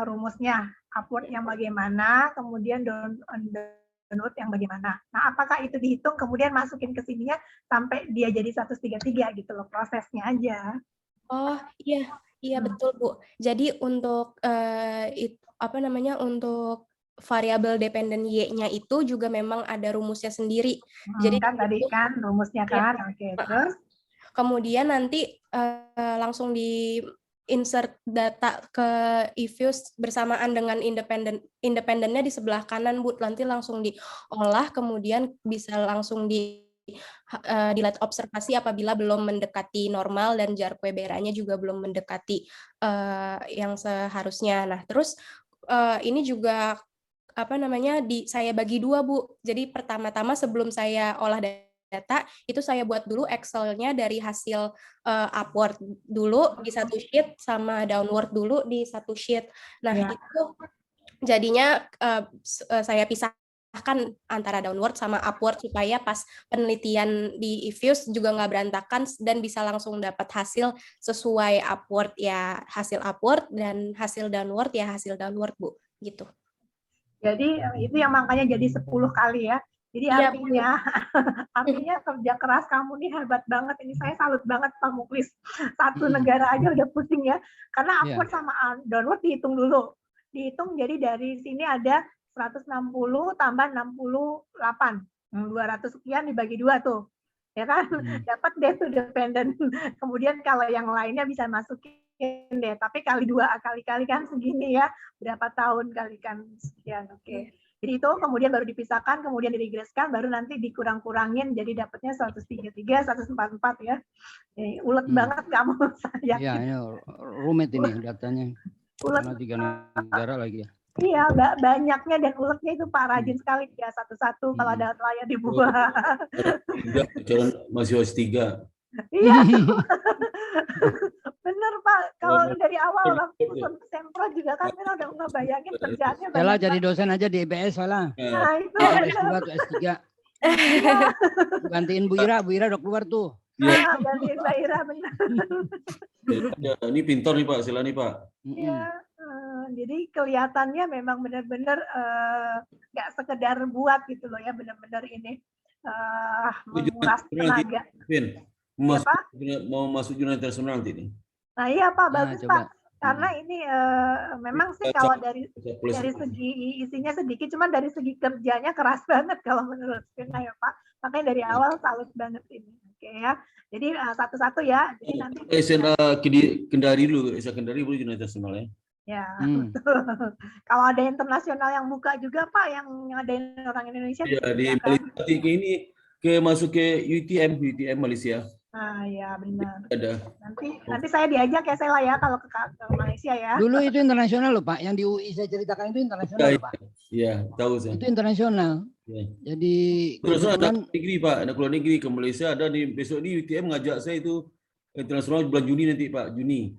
rumusnya, upward yang bagaimana, kemudian downward yang bagaimana. Nah, apakah itu dihitung kemudian masukin ke sininya sampai dia jadi 133 gitu loh, prosesnya aja. Oh, iya betul, Bu. Jadi untuk untuk variabel dependen Y-nya itu juga memang ada rumusnya sendiri. Jadi kan tadi kan rumusnya kan. Ya. Oke, terus kemudian nanti langsung di insert data ke eViews bersamaan dengan independennya di sebelah kanan, Bu. Nanti langsung diolah, kemudian bisa langsung dilihat observasi apabila belum mendekati normal dan jar Quebera-nya juga belum mendekati yang seharusnya. Nah, terus ini juga saya bagi 2, Bu. Jadi pertama-tama sebelum saya olah data, itu saya buat dulu Excel-nya dari hasil upward dulu di satu sheet sama downward dulu di satu sheet. Nah, itu jadinya saya pisahkan antara downward sama upward supaya pas penelitian di eViews juga nggak berantakan dan bisa langsung dapat hasil sesuai upward ya hasil upward dan hasil downward ya hasil downward, Bu. Gitu. Jadi itu yang makanya jadi 10 kali ya. Jadi artinya kerja keras kamu nih hebat banget. Ini saya salut banget Pak Muklis. Satu negara aja udah pusing ya. Karena upward sama downward dihitung dulu. Dihitung jadi dari sini ada 160 tambah 68. 200 sekian dibagi 2 tuh. Ya kan? Dapat deh tuh dependent. Kemudian kalau yang lainnya bisa masukin deh, tapi kali 2 kali-kali kan segini ya, berapa tahun kalikan sekian. Oke. Jadi itu kemudian baru dipisahkan, kemudian diregreskan, baru nanti dikurang-kurangin jadi dapatnya 133, 144 ya. Ulet banget kamu saya. Iya, ini rumit ini datanya. Karena 3 negara lagi ya. Iya, banyaknya dan uletnya itu Pak rajin sekali ya satu-satu kalau ada outlier dibuat. Masih S3. Iya. Bener Pak, kalau dari awal langsung sampel juga kan udah ngebayangin kerjaannya. Sela jadi dosen aja di IBS Sela. Nah itu. S2 atau S3. Gantiin Bu Ira udah keluar tuh. Gantiin Mbak Ira benar. Ya, ini pintar nih Pak, Sela nih Pak. Ya, jadi kelihatannya memang benar-benar nggak sekedar buat gitu loh ya, benar-benar ini menguras tenaga. Vin, Ya, Pak? mau masuk jurnal internasional nanti nih. Nah iya Pak, Nah, bagus coba. Pak. Karena ini memang sih kalau dari segi isinya sedikit, cuman dari segi kerjanya keras banget kalau menurut saya ya Pak. Makanya dari awal salut banget ini. Oke ya. Jadi satu-satu ya. Jadi nanti SNA Kendari dulu, SNA Kendari boleh jurnal internasional ya. ya, betul. Kalau ada internasional yang buka juga Pak, yang ngadain orang Indonesia. Iya, di Malaysia ini masuk ke UTM Malaysia. Nah, ya benar. Ada. Nanti saya diajak ya Sela ya kalau ke Malaysia ya. Dulu itu internasional loh Pak, yang di UI saya ceritakan itu internasional loh Pak. Iya, tahu saya. Itu internasional. Ya. Jadi terus ada negeri Pak, ada keluar negeri ke Malaysia, ada di besok di UTM ngajak saya itu internasional bulan Juni nanti Pak, Juni.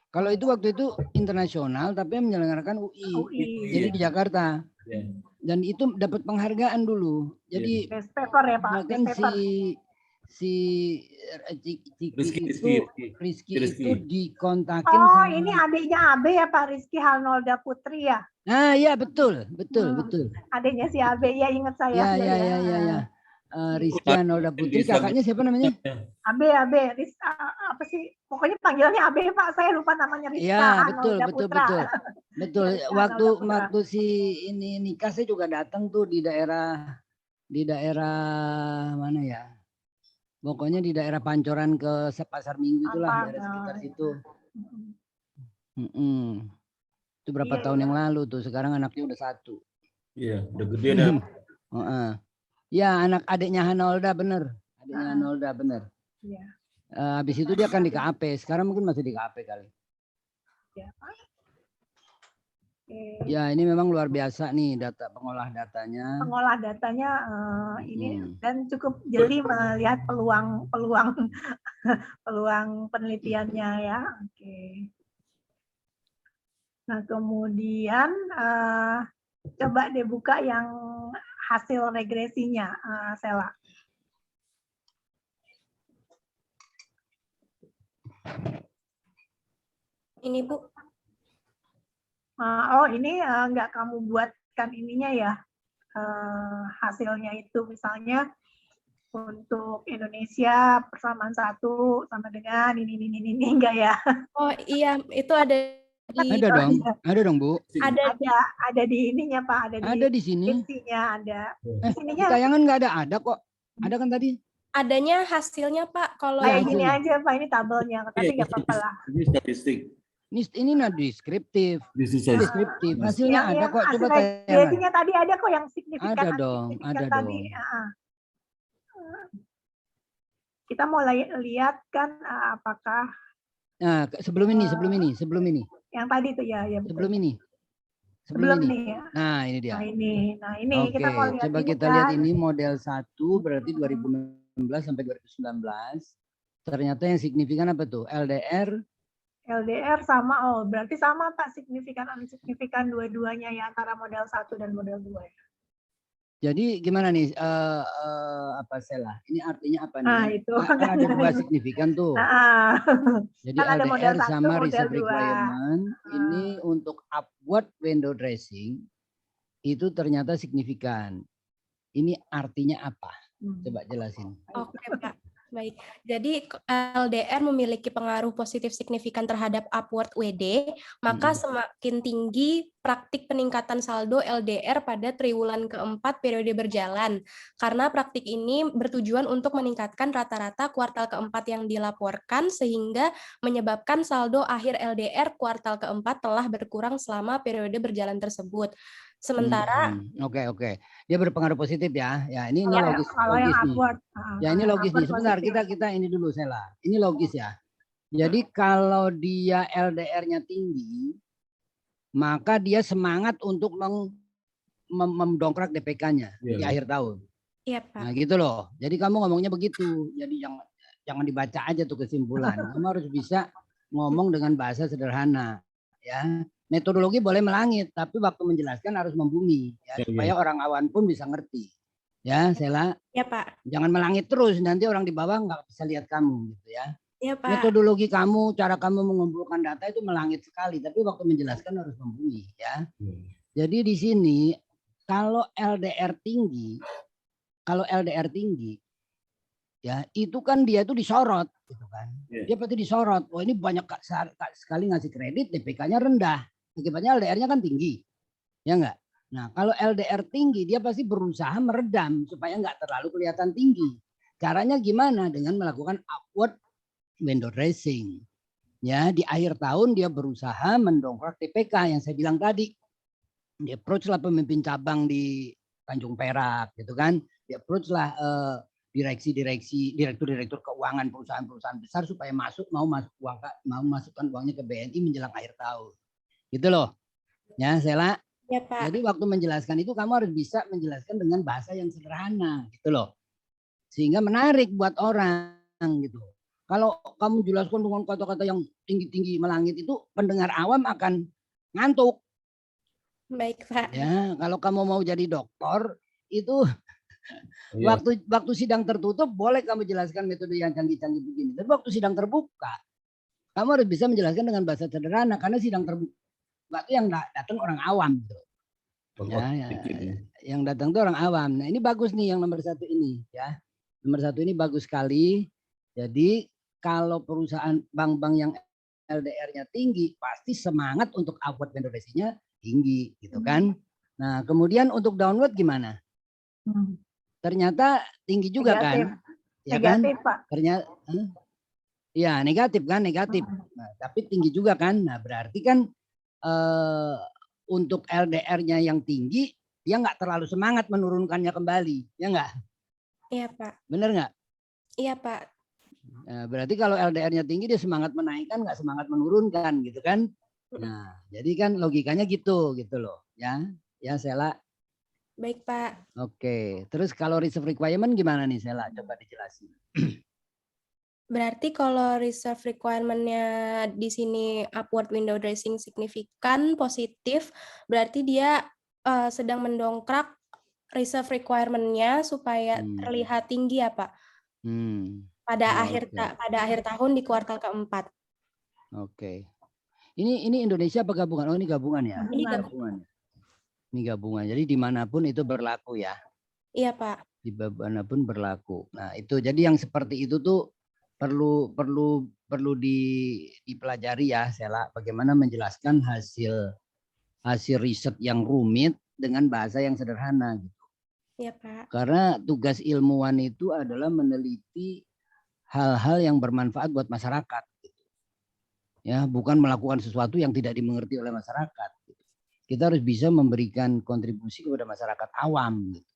Kalau itu waktu itu internasional tapi yang menyelenggarakan UI. Jadi di Jakarta. Ya. Dan itu dapat penghargaan dulu. Jadi best paper ya Pak. bahkan Rizky itu dikontakin sama. sama. Ini adiknya Abe ya Pak, Rizky Halnolda Putri ya. Nah, iya betul. Adiknya si Abe ya, ingat saya. Ya. Rizky Halnolda Putri, kakaknya siapa namanya? Abe, apa sih? Pokoknya panggilannya Abe Pak, saya lupa namanya Rizky. Iya, betul. Waktu si ini nikah saya juga datang tuh di daerah mana ya? Pokoknya di daerah Pancoran ke Pasar Minggu itulah, daerah sekitar situ. Itu berapa tahun yang lalu tuh, sekarang anaknya udah 1. Iya, udah gede dah. Ya, anak adiknya Hanolda bener. Iya. Habis itu dia akan di KAP, sekarang mungkin masih di KAP kali. Ya, ini memang luar biasa nih pengolah datanya. Ini dan cukup jeli melihat peluang penelitiannya ya. Oke. Nah, kemudian coba deh buka yang hasil regresinya, Sela. Ini Bu. Ini nggak kamu buatkan ininya ya, hasilnya itu misalnya untuk Indonesia persamaan 1 sama dengan ini enggak ya? Oh iya, itu ada di ada dong Bu. Ada di ininya Pak, ada di sini. Isinya ada. Sininya tayangan nggak ada kok. Ada kan tadi? Adanya hasilnya Pak, kalau kayak gini aja Pak, ini tabelnya, tapi nggak apa-apa lah. Ini statistik. Ini deskriptif. Hasilnya ada kok. Coba tayangan. Tadi ada kok yang signifikan. Ada dong. Kita mau lihat kan apakah. Nah, sebelum ini. Yang tadi itu ya. Sebelum ini. Ya. Nah, ini dia. Nah, ini Oke, kita mau lihat. Coba kita lihat ini model 1 berarti 2016 sampai 2019. Ternyata yang signifikan apa tuh? LDR sama, berarti sama Pak, signifikan dua-duanya ya, antara model 1 dan model 2 ya. Jadi gimana nih, Sela? Ini artinya apa nih? Nah, itu. Kan ada 2 signifikan tuh. Jadi kan LDR sama reserve requirement, ini untuk upward window dressing, itu ternyata signifikan. Ini artinya apa? Coba jelasin. Oke Pak. Baik, jadi LDR memiliki pengaruh positif signifikan terhadap upward WD, maka semakin tinggi praktik peningkatan saldo LDR pada triwulan keempat periode berjalan. Karena praktik ini bertujuan untuk meningkatkan rata-rata kuartal keempat yang dilaporkan, sehingga menyebabkan saldo akhir LDR kuartal keempat telah berkurang selama periode berjalan tersebut. Sementara Oke. Dia berpengaruh positif ya. Ya, ini logis nih. Ya, ini logis nih. Sebentar, kita ini dulu Sela. Ini logis ya. Jadi kalau dia LDR-nya tinggi, maka dia semangat untuk mendongkrak DPK-nya di akhir tahun. Iya, Pak. Nah, gitu loh. Jadi kamu ngomongnya begitu. Jadi jangan dibaca aja tuh kesimpulan. Kamu harus bisa ngomong dengan bahasa sederhana, ya. Metodologi boleh melangit, tapi waktu menjelaskan harus membumi, ya, supaya orang awam pun bisa ngerti. Ya, Sela. Ya, Pak. Jangan melangit terus, nanti orang di bawah nggak bisa lihat kamu, gitu ya. Iya, Pak. Metodologi kamu, cara kamu mengumpulkan data itu melangit sekali, tapi waktu menjelaskan harus membumi ya. Jadi di sini kalau LDR tinggi, ya itu kan dia itu disorot gitu kan. Dia pasti disorot. Oh ini banyak sekali ngasih kredit, DPK-nya rendah. Akibatnya LDR-nya kan tinggi. Ya enggak? Nah, kalau LDR tinggi dia pasti berusaha meredam supaya enggak terlalu kelihatan tinggi. Caranya gimana? Dengan melakukan upward window dressing. Ya, di akhir tahun dia berusaha mendongkrak DPK yang saya bilang tadi. Dia approach lah pemimpin cabang di Tanjung Perak gitu kan. Dia approach lah direktur-direktur keuangan perusahaan-perusahaan besar supaya mau masukkan uangnya ke BNI menjelang akhir tahun. Gitu loh. Ya, Sela. Ya, Pak. Jadi waktu menjelaskan itu kamu harus bisa menjelaskan dengan bahasa yang sederhana gitu loh. Sehingga menarik buat orang gitu. Kalau kamu jelaskan dengan kata-kata yang tinggi-tinggi melangit itu pendengar awam akan ngantuk. Baik, Pak. Ya, kalau kamu mau jadi dokter itu waktu sidang tertutup boleh kamu jelaskan metode yang canggih-canggih begini. Tapi waktu sidang terbuka, kamu harus bisa menjelaskan dengan bahasa sederhana karena sidang terbuka itu yang datang orang awam gitu. Yang datang itu orang awam. Nah, ini bagus nih yang nomor 1 ini ya. Nomor 1 ini bagus sekali. Jadi kalau perusahaan bank-bank yang LDR-nya tinggi pasti semangat untuk upward window dressing-nya tinggi gitu kan. Nah, kemudian untuk downward gimana? Ternyata tinggi juga Negatif. kan? Ya Negatif, kan? Pak. Ternyata ya negatif kan, negatif. Nah, tapi tinggi juga kan. Nah, berarti kan untuk LDR-nya yang tinggi dia nggak terlalu semangat menurunkannya kembali, ya nggak? Iya, Pak. Bener nggak? Iya, Pak. Nah, berarti kalau LDR-nya tinggi dia semangat menaikkan, nggak semangat menurunkan gitu kan? Nah, jadi kan logikanya gitu loh, ya, ya Sela. Baik, Pak. Oke, terus kalau reserve requirement gimana nih Sela? Coba dijelasin. Berarti kalau reserve requirement-nya di sini upward window dressing signifikan positif, berarti dia sedang mendongkrak reserve requirement-nya supaya terlihat tinggi ya, Pak? Pada akhir tahun di kuartal keempat. Oke. Ini Indonesia apa gabungan? Oh, ini gabungan ya? Ini gabungan. Ini gabungan. Jadi dimanapun itu berlaku ya? Iya, Pak. Dimanapun berlaku. Nah, itu jadi yang seperti itu tuh perlu dipelajari ya, Sela. Bagaimana menjelaskan hasil riset yang rumit dengan bahasa yang sederhana gitu. Iya, Pak. Karena tugas ilmuwan itu adalah meneliti hal-hal yang bermanfaat buat masyarakat. Gitu. Ya, bukan melakukan sesuatu yang tidak dimengerti oleh masyarakat. Gitu. Kita harus bisa memberikan kontribusi kepada masyarakat awam. Gitu.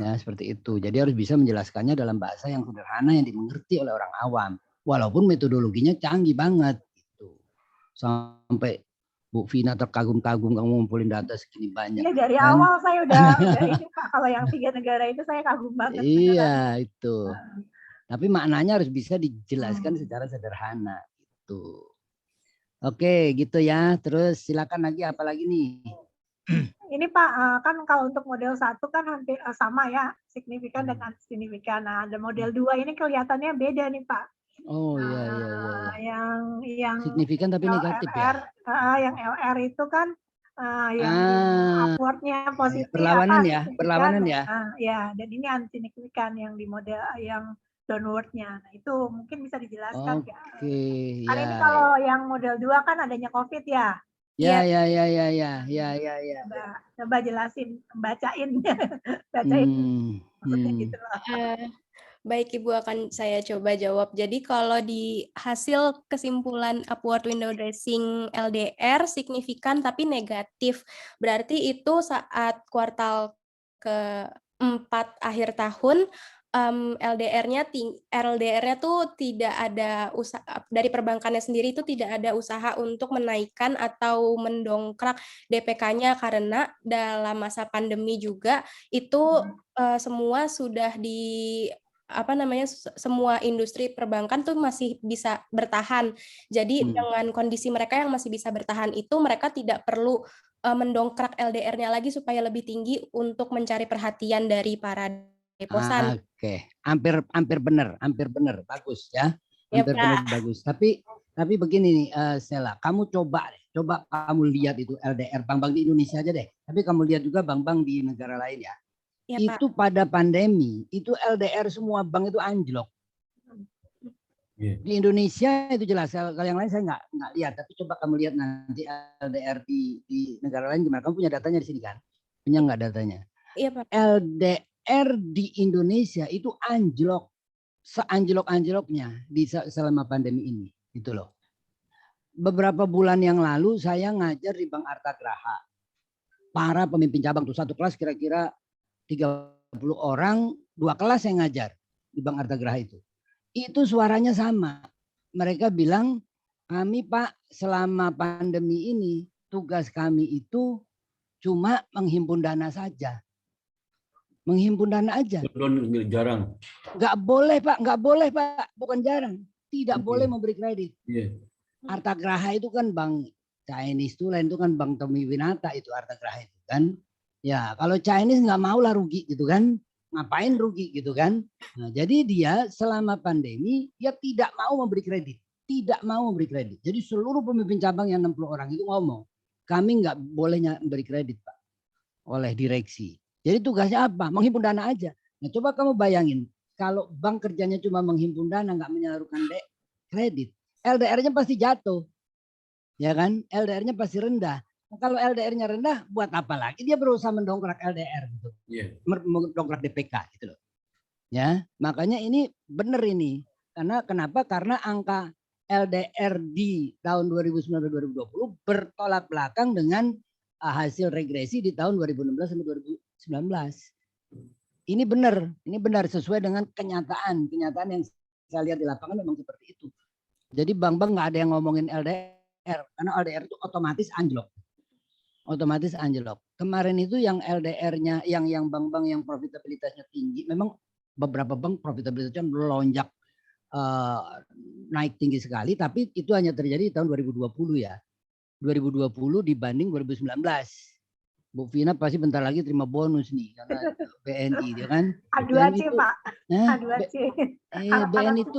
Ya, seperti itu. Jadi harus bisa menjelaskannya dalam bahasa yang sederhana yang dimengerti oleh orang awam. Walaupun metodologinya canggih banget gitu. Sampai Bu Vina terkagum-kagum kamu ngumpulin data segini banyak. Iya, dari awal saya udah ini Pak, kalau yang 3 negara itu saya kagum banget. Iya, itu. Tapi maknanya harus bisa dijelaskan secara sederhana gitu. Oke, gitu ya. Terus silakan lagi apa lagi nih? Ini Pak, kan kalau untuk model 1 kan hampir sama ya, signifikan dengan signifikan. Nah, ada model 2 ini kelihatannya beda nih Pak. Oh iya. Yang signifikan tapi LR, negatif ya. Yang LR itu kan yang upwardnya positif. Berlawanan ya. Ya, dan ini unsignificant yang di model yang downwardnya. Nah, itu mungkin bisa dijelaskan ya. Kan ini kalau yang model 2 kan adanya COVID ya. Ya. Coba jelasin, bacain. Maksudnya gitu loh. Baik, Ibu, akan saya coba jawab. Jadi kalau di hasil kesimpulan upward window dressing LDR signifikan tapi negatif. Berarti itu saat kuartal keempat akhir tahun LDR-nya tuh tidak ada usaha dari perbankannya sendiri, itu tidak ada usaha untuk menaikkan atau mendongkrak DPK-nya karena dalam masa pandemi juga itu semua sudah semua industri perbankan tuh masih bisa bertahan. Jadi dengan kondisi mereka yang masih bisa bertahan itu, mereka tidak perlu mendongkrak LDR-nya lagi supaya lebih tinggi untuk mencari perhatian dari para deposan. Oke, hampir benar, bagus ya. Ya, Entrepreneur Pak. bagus. Tapi begini nih, Stella, kamu coba kamu lihat itu LDR bank-bank di Indonesia aja deh. Tapi kamu lihat juga bank-bank di negara lain ya. Ya, Pak. Itu pada pandemi, itu LDR semua bank itu anjlok. Iya. Di Indonesia itu jelas. Kalau yang lain saya nggak lihat. Tapi coba kamu lihat nanti LDR di negara lain gimana. Kamu punya datanya di sini kan? Punya nggak datanya? Iya, Pak. LDR di Indonesia itu anjlok. Seanjlok-anjloknya selama pandemi ini. Gitu loh. Beberapa bulan yang lalu saya ngajar di Bank Artagraha. Para pemimpin cabang tuh satu kelas kira-kira 30 orang, 2 kelas saya ngajar di Bank Artagraha itu. Itu suaranya sama. Mereka bilang, kami Pak selama pandemi ini tugas kami itu cuma menghimpun dana saja. Menghimpun dana aja. Jarang. Nggak boleh Pak, bukan jarang. Tidak boleh memberi kredit. Iya. Artagraha itu kan bank Chinese tuh, lain itu kan bank Tommy Winata itu Artagraha itu kan. Ya kalau Chinese nggak mau lah rugi gitu kan. Ngapain rugi gitu kan. Nah, jadi dia selama pandemi dia tidak mau memberi kredit. Tidak mau memberi kredit. Jadi seluruh pemimpin cabang yang 60 orang itu ngomong. Kami nggak boleh memberi kredit Pak. Oleh direksi. Jadi tugasnya apa? Menghimpun dana aja. Nah coba kamu bayangin. Kalau bank kerjanya cuma menghimpun dana nggak menyalurkan kredit. LDR-nya pasti jatuh. Ya kan? LDR-nya pasti rendah. Kalau LDR-nya rendah, buat apa lagi dia berusaha mendongkrak LDR gitu. Iya. Mendongkrak DPK gitu loh. Ya, makanya ini benar ini. Kenapa? Karena angka LDR di tahun 2019-2020 bertolak belakang dengan hasil regresi di tahun 2016 sampai 2019. Ini benar sesuai dengan kenyataan yang saya lihat di lapangan memang seperti itu. Jadi bank-bank nggak ada yang ngomongin LDR karena LDR itu otomatis anjlok. Kemarin itu yang LDR-nya yang bank-bank yang profitabilitasnya tinggi, memang beberapa bank profitabilitasnya melonjak naik tinggi sekali, tapi itu hanya terjadi di tahun 2020 ya. 2020 dibanding 2019. Bu Vina pasti bentar lagi terima bonus nih karena BNI dia kan. A2C Pak. A2C. BNI itu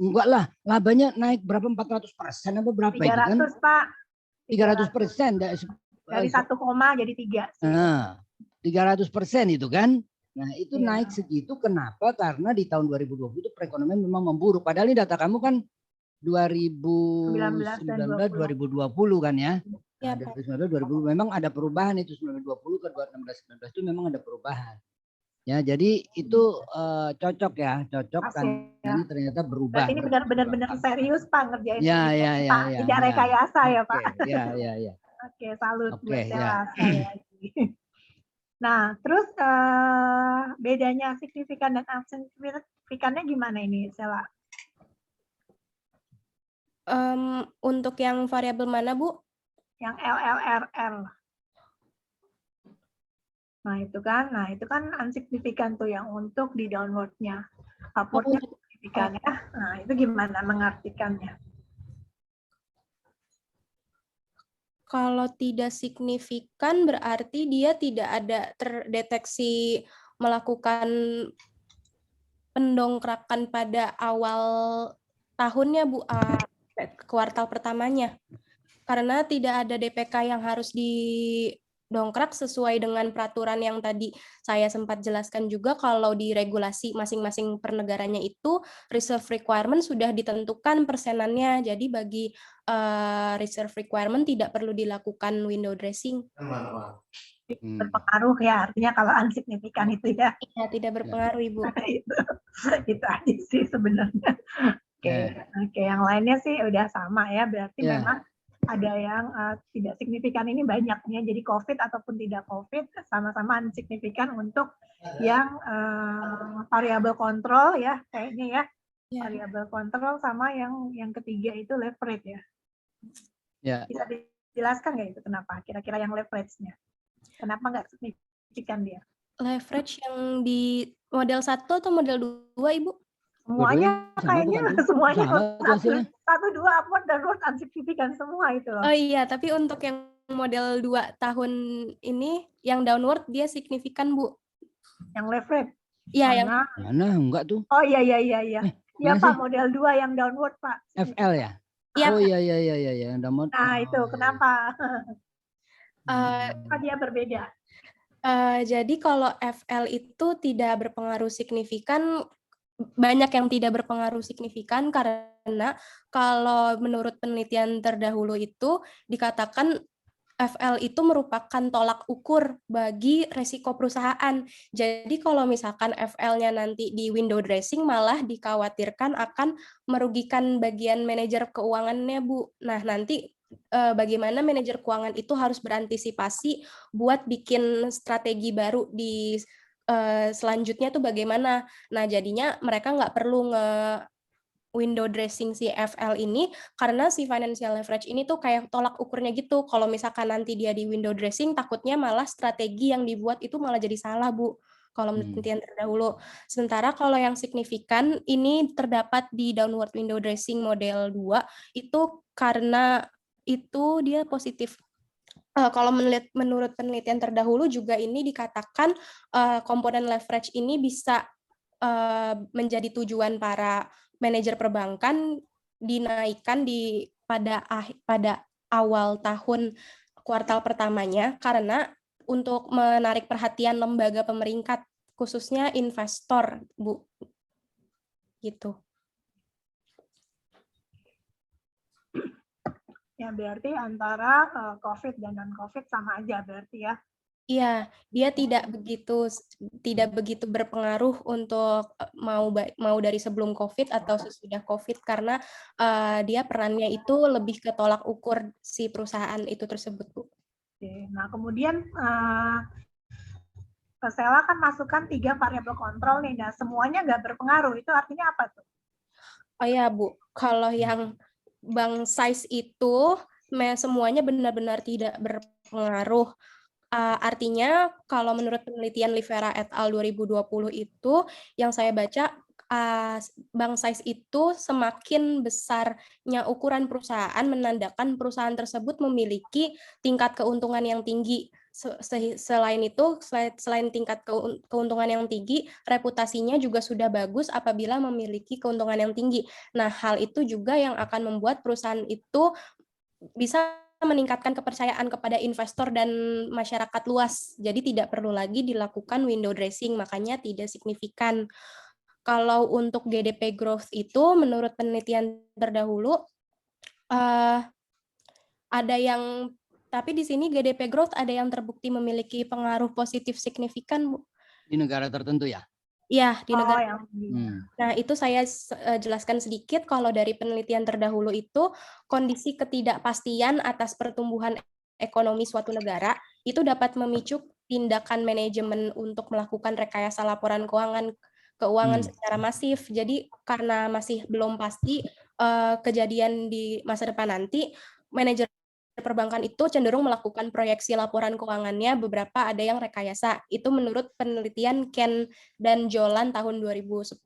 enggak lah, labanya naik berapa 400% apa berapa 300, itu kan? Pak. 300%. Dari 1, jadi 3. 300% itu kan. Nah itu Iya. naik segitu kenapa? Karena di tahun 2020 itu perekonomian memang memburuk. Padahal ini data kamu kan 2019 2020 kan ya. Ya, Nah, 2019 2020 memang ada perubahan itu 2020 ke 2016 19 itu memang ada perubahan. Ya, jadi itu cocok kan ya. ini ternyata berubah. Berarti ini benar-benar serius Pak ngerjain ya, ini. ya, Tidak rekayasa ya Pak. Ya. Oke, salut buat ya. saya. Nah, terus bedanya signifikan dan signifikannya gimana ini, Sela? Untuk yang variabel mana, Bu? Yang LLRR. Nah, itu kan unsignifikan tuh yang untuk di downward-nya. Upward-nya signifikan ya. Nah, itu gimana mengartikannya? Kalau tidak signifikan berarti dia tidak ada terdeteksi melakukan pendongkrakan pada awal tahunnya, Bu, kuartal pertamanya. Karena tidak ada DPK yang harus didongkrak sesuai dengan peraturan yang tadi saya sempat jelaskan juga, kalau di regulasi masing-masing per negaranya itu reserve requirement sudah ditentukan persenannya. Jadi bagi reserve requirement tidak perlu dilakukan window dressing. Berpengaruh ya, artinya kalau unsignifikan itu ya. Ya, tidak berpengaruh, Ibu. itu aja sih sebenarnya. Oke, yang lainnya sih udah sama ya, berarti memang ada yang tidak signifikan ini banyaknya, jadi COVID ataupun tidak COVID sama-sama signifikan untuk yang variabel kontrol ya kayaknya ya. Variabel kontrol sama yang ketiga itu leverage ya. Bisa dijelaskan nggak itu kenapa? Kira-kira yang leverage-nya kenapa nggak signifikan dia? Leverage yang di model 1 atau model 2, Ibu? Semuanya kayaknya semuanya 1, 2 upward dan downward unsignifikan semua itu loh. Oh iya, tapi untuk yang model 2 tahun ini yang downward dia signifikan, Bu. Yang leverage. Iya, yang mana enggak tuh? Oh iya. Ya Mana Pak, model 2 yang downward Pak. FL ya? Iya, Oh Pak. iya, yang downward. Nah itu kenapa? Eh, Apa dia berbeda? Jadi kalau FL itu tidak berpengaruh signifikan, banyak yang tidak berpengaruh signifikan karena kalau menurut penelitian terdahulu itu dikatakan FL itu merupakan tolak ukur bagi resiko perusahaan. Jadi kalau misalkan FL-nya nanti di window dressing malah dikhawatirkan akan merugikan bagian manajer keuangannya, Bu. Nah, nanti bagaimana manajer keuangan itu harus berantisipasi buat bikin strategi baru di selanjutnya tuh bagaimana. Nah, jadinya mereka nggak perlu window dressing si FL ini karena si financial leverage ini tuh kayak tolak ukurnya gitu. Kalau misalkan nanti dia di window dressing, takutnya malah strategi yang dibuat itu malah jadi salah, Bu. Kalau menurut penelitian terdahulu. Sementara kalau yang signifikan ini terdapat di downward window dressing model 2 itu karena itu dia positif. Kalau menurut penelitian terdahulu juga ini dikatakan komponen leverage ini bisa menjadi tujuan para manajer perbankan dinaikkan pada awal tahun kuartal pertamanya karena untuk menarik perhatian lembaga pemeringkat khususnya investor, Bu. Gitu. Ya berarti antara COVID dan non-COVID sama aja berarti ya. Iya, dia tidak begitu berpengaruh untuk mau dari sebelum COVID atau sesudah COVID karena dia perannya itu lebih ke tolak ukur si perusahaan itu tersebut, Bu. Oke. Nah kemudian Sela kan masukkan 3 variabel kontrol nih, nah semuanya nggak berpengaruh, itu artinya apa tuh? Oh ya, Bu, kalau yang bank size itu semuanya benar-benar tidak berpengaruh. Artinya kalau menurut penelitian Livera et al. 2020 itu yang saya baca bank size itu semakin besarnya ukuran perusahaan menandakan perusahaan tersebut memiliki tingkat keuntungan yang tinggi. Selain itu, selain tingkat keuntungan yang tinggi, reputasinya juga sudah bagus apabila memiliki keuntungan yang tinggi. Nah, hal itu juga yang akan membuat perusahaan itu bisa meningkatkan kepercayaan kepada investor dan masyarakat luas. Jadi tidak perlu lagi dilakukan window dressing, makanya tidak signifikan. Kalau untuk GDP growth itu menurut penelitian terdahulu ada yang, tapi di sini GDP growth ada yang terbukti memiliki pengaruh positif signifikan, Bu. Di negara tertentu ya? Iya, di negara. yang Nah, itu saya jelaskan sedikit kalau dari penelitian terdahulu itu kondisi ketidakpastian atas pertumbuhan ekonomi suatu negara itu dapat memicu tindakan manajemen untuk melakukan rekayasa laporan keuangan secara masif. Jadi karena masih belum pasti kejadian di masa depan nanti, manajer perbankan itu cenderung melakukan proyeksi laporan keuangannya, beberapa ada yang rekayasa. Itu menurut penelitian Ken dan Jolan tahun 2010.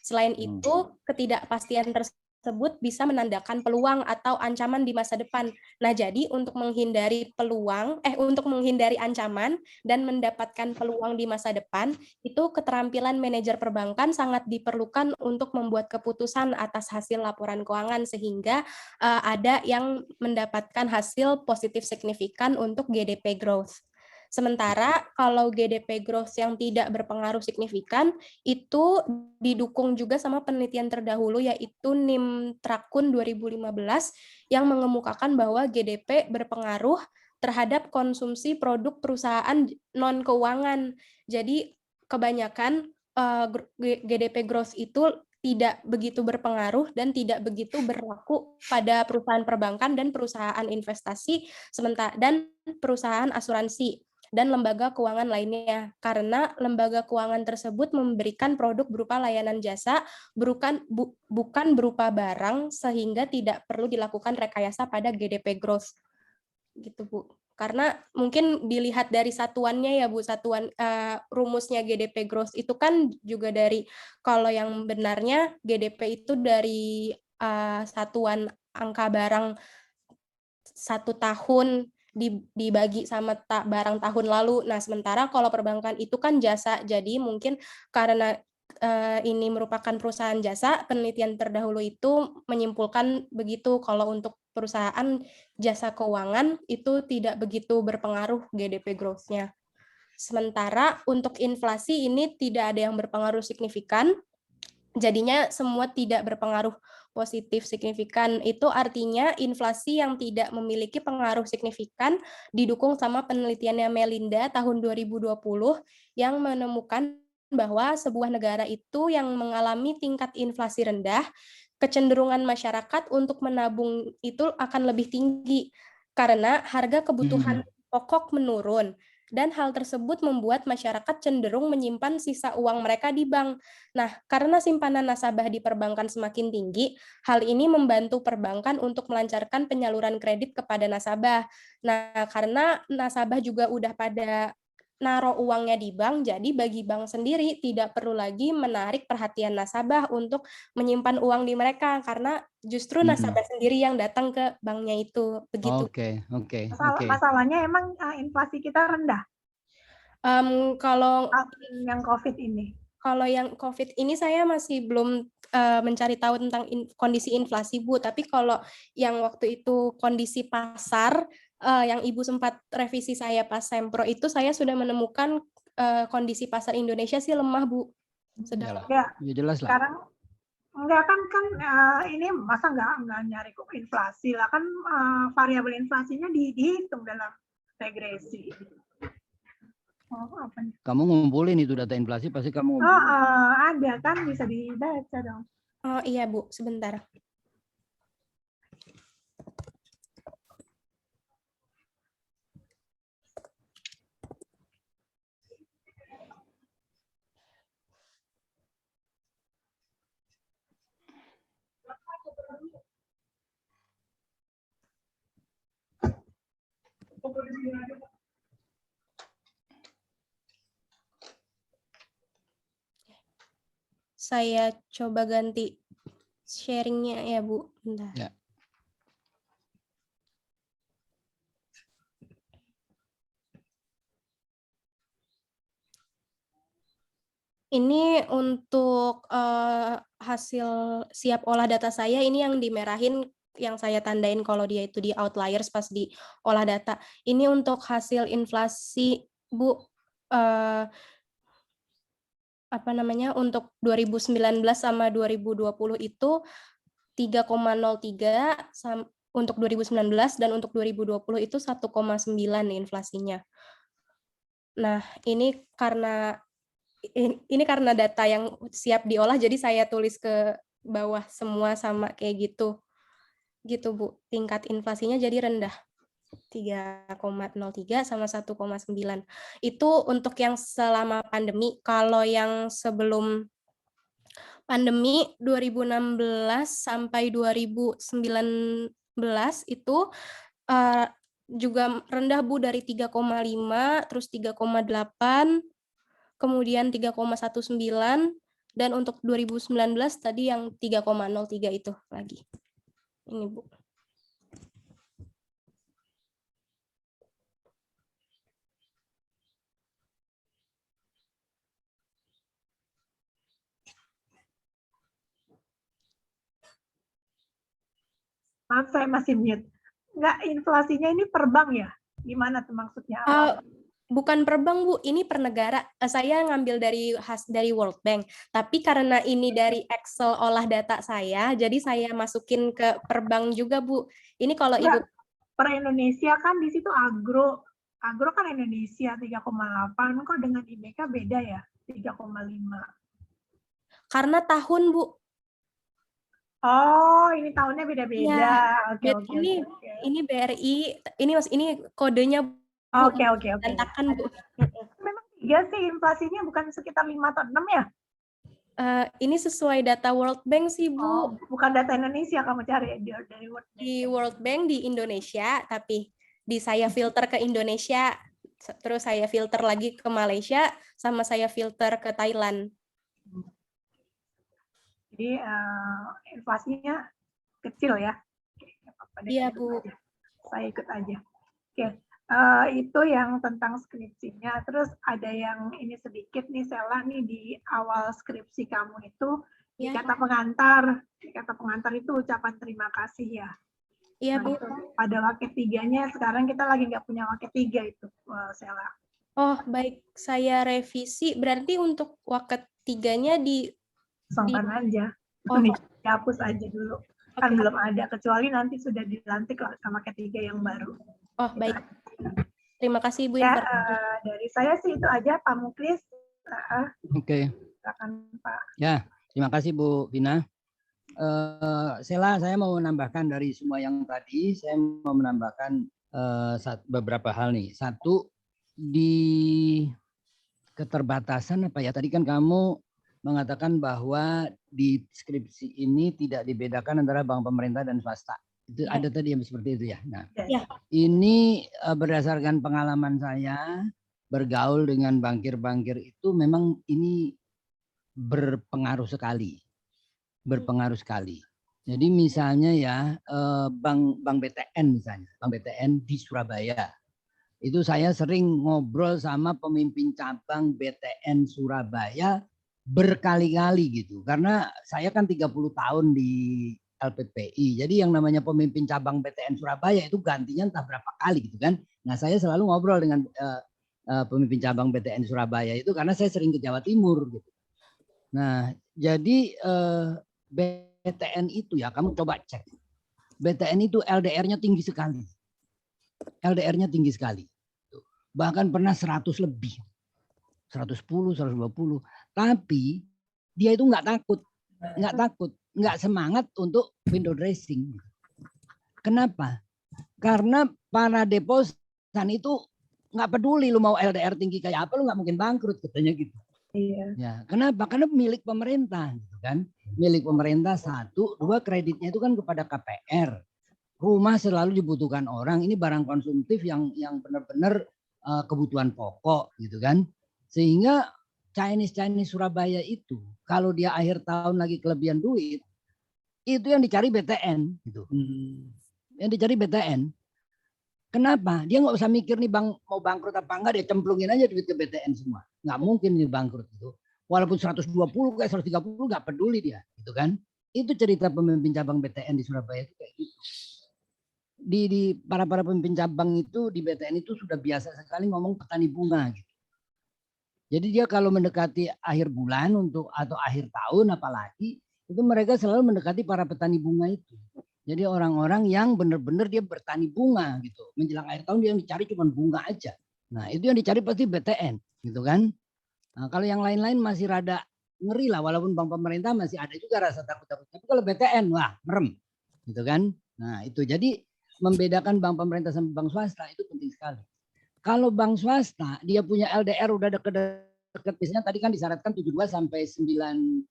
Selain itu, ketidakpastian tersebut bisa menandakan peluang atau ancaman di masa depan. Nah, jadi untuk menghindari ancaman dan mendapatkan peluang di masa depan, itu keterampilan manajer perbankan sangat diperlukan untuk membuat keputusan atas hasil laporan keuangan sehingga ada yang mendapatkan hasil positif signifikan untuk GDP growth. Sementara kalau GDP growth yang tidak berpengaruh signifikan itu didukung juga sama penelitian terdahulu yaitu NIM Trakun 2015 yang mengemukakan bahwa GDP berpengaruh terhadap konsumsi produk perusahaan non keuangan. Jadi kebanyakan GDP growth itu tidak begitu berpengaruh dan tidak begitu berlaku pada perusahaan perbankan dan perusahaan investasi dan perusahaan asuransi dan lembaga keuangan lainnya, karena lembaga keuangan tersebut memberikan produk berupa layanan jasa, bukan berupa barang, sehingga tidak perlu dilakukan rekayasa pada GDP growth. Gitu, Bu. Karena mungkin dilihat dari satuannya ya, Bu, satuan rumusnya GDP growth itu kan juga dari, kalau yang benarnya GDP itu dari satuan angka barang 1 tahun dibagi sama barang tahun lalu. Nah, sementara kalau perbankan itu kan jasa, jadi mungkin karena ini merupakan perusahaan jasa, penelitian terdahulu itu menyimpulkan begitu kalau untuk perusahaan jasa keuangan itu tidak begitu berpengaruh GDP growth-nya. Sementara untuk inflasi ini tidak ada yang berpengaruh signifikan, jadinya semua tidak berpengaruh positif signifikan. Itu artinya inflasi yang tidak memiliki pengaruh signifikan didukung sama penelitiannya Melinda tahun 2020 yang menemukan bahwa sebuah negara itu yang mengalami tingkat inflasi rendah, kecenderungan masyarakat untuk menabung itu akan lebih tinggi karena harga kebutuhan pokok menurun. Dan hal tersebut membuat masyarakat cenderung menyimpan sisa uang mereka di bank. Nah, karena simpanan nasabah di perbankan semakin tinggi, hal ini membantu perbankan untuk melancarkan penyaluran kredit kepada nasabah. Nah, karena nasabah juga udah pada naruh uangnya di bank, jadi bagi bank sendiri tidak perlu lagi menarik perhatian nasabah untuk menyimpan uang di mereka, karena justru nasabah sendiri yang datang ke banknya itu. Begitu. Oke. Masalahnya emang inflasi kita rendah Kalau yang COVID ini. Kalau yang COVID ini saya masih belum mencari tahu tentang kondisi inflasi, Bu. Tapi kalau yang waktu itu kondisi pasar, yang Ibu sempat revisi saya pas Sempro itu, saya sudah menemukan kondisi pasar Indonesia sih lemah, Bu. Ya jelas lah. Sekarang enggak kan ini masa enggak nyari inflasi lah, kan variabel inflasinya dihitung dalam regresi. Apa nih? Kamu ngumpulin itu data inflasi, pasti kamu ngumpulin. Ada kan, bisa dibaca dong. Oh iya Bu, sebentar. Saya coba ganti sharingnya ya, Bu. Bentar. Ya. Ini untuk hasil siap olah data saya, ini yang dimerahin, yang saya tandain kalau dia itu di outliers pas di olah data. Ini untuk hasil inflasi, Bu, apa namanya, untuk 2019 sama 2020 itu 3,03 untuk 2019, dan untuk 2020 itu 1,9 nih inflasinya. Nah, ini karena data yang siap diolah, jadi saya tulis ke bawah semua sama kayak gitu. Gitu, Bu. Tingkat inflasinya jadi rendah. 3,03 sama 1,9. Itu untuk yang selama pandemi. Kalau yang sebelum pandemi 2016 sampai 2019 itu juga rendah, Bu, dari 3,5, terus 3,8, kemudian 3,19, dan untuk 2019 tadi yang 3,03 itu lagi. Ini, Bu. Maaf, saya masih mute. Enggak, inflasinya ini per bank ya? Gimana tuh maksudnya? Bukan per bank, Bu, ini per negara. Saya ngambil dari World Bank, tapi karena ini dari Excel olah data saya, jadi saya masukin ke per bank juga, Bu. Ini kalau Ibu per Indonesia kan di situ agro kan Indonesia 3,8, kok dengan IBK beda ya 3,5? Karena tahun, Bu. Oh, ini tahunnya beda-beda. Ya, Oke. Ini BRI, ini kodenya, Bu. Oke. Bu. Memang 3 sih inflasinya, bukan sekitar 5 atau 6 ya? Ini sesuai data World Bank sih, Bu. Oh, bukan data Indonesia kamu cari dari World Bank. Di World Bank di Indonesia, tapi di saya filter ke Indonesia, terus saya filter lagi ke Malaysia, sama saya filter ke Thailand. Jadi inflasinya kecil ya? Iya, Bu. Saya ikut aja. Oke, Itu yang tentang skripsinya. Terus ada yang ini sedikit nih, Sela nih, di awal skripsi kamu itu di Ya. kata pengantar. Di kata pengantar itu ucapan terima kasih ya. Iya, Nah, Bu. itu pada waket 3-nya sekarang kita lagi nggak punya waket 3 itu, Sela. Oh, baik. Saya revisi. Berarti untuk waket 3-nya Songkan aja. Oh, Dihapus aja dulu. Kan oke. belum ada, kecuali nanti sudah dilantik lah sama ketiga yang baru. Oh, baik. Terima kasih, Bu. Ya, informasi. dari saya sih itu aja, Pak Muklis. Oke. Silakan, Pak. Ya, terima kasih Bu Vina. Sela, saya mau menambahkan dari semua yang tadi, saya mau menambahkan beberapa hal nih. Satu, di keterbatasan apa ya? Tadi kan kamu mengatakan bahwa di skripsi ini tidak dibedakan antara bank pemerintah dan swasta. Itu Ya. ada tadi yang seperti itu ya. Nah, Ya. ini berdasarkan pengalaman saya bergaul dengan bankir-bankir itu memang ini berpengaruh sekali. Berpengaruh sekali. Jadi misalnya ya bank BTN misalnya, bank BTN di Surabaya. Itu saya sering ngobrol sama pemimpin cabang BTN Surabaya berkali-kali gitu. Karena saya kan 30 tahun di LPPI. Jadi yang namanya pemimpin cabang BTN Surabaya itu gantinya entah berapa kali gitu kan. Nah, saya selalu ngobrol dengan pemimpin cabang BTN Surabaya itu karena saya sering ke Jawa Timur gitu. Nah, jadi BTN itu ya, kamu coba cek. BTN itu LDR-nya tinggi sekali. LDR-nya tinggi sekali. Bahkan pernah 100 lebih. 110, 120. Tapi dia itu nggak takut. Nggak semangat untuk window dressing. Kenapa? Karena para deposan itu nggak peduli lu mau LDR tinggi kayak apa, lu nggak mungkin bangkrut katanya gitu. Iya. Ya, kenapa? Karena milik pemerintah, gitu kan? Milik pemerintah satu, dua kreditnya itu kan kepada KPR. Rumah selalu dibutuhkan orang. Ini barang konsumtif yang benar-benar kebutuhan pokok, gitu kan? Sehingga Chinese Surabaya itu, kalau dia akhir tahun lagi kelebihan duit, itu yang dicari BTN, gitu. Yang dicari BTN. Kenapa? Dia nggak usah mikir nih bang mau bangkrut apa enggak, dia cemplungin aja duit ke BTN semua. Nggak mungkin nih bangkrut itu. Walaupun 120 kayak 130 nggak peduli dia, gitu kan? Itu cerita pemimpin cabang BTN di Surabaya itu kayak gitu. Di para pemimpin cabang itu di BTN itu sudah biasa sekali ngomong petani bunga gitu. Jadi dia kalau mendekati akhir bulan atau akhir tahun apalagi itu mereka selalu mendekati para petani bunga itu. Jadi orang-orang yang benar-benar dia bertani bunga gitu. Menjelang akhir tahun dia yang dicari cuma bunga aja. Nah itu yang dicari pasti BTN gitu kan. Nah, kalau yang lain-lain masih rada ngeri lah. Walaupun bank pemerintah masih ada juga rasa takut-takut. Tapi kalau BTN wah merem gitu kan. Nah itu jadi membedakan bank pemerintah sama bank swasta itu penting sekali. Kalau bank swasta dia punya LDR udah deket-deket. Biasanya tadi kan disyaratkan 72 sampai 92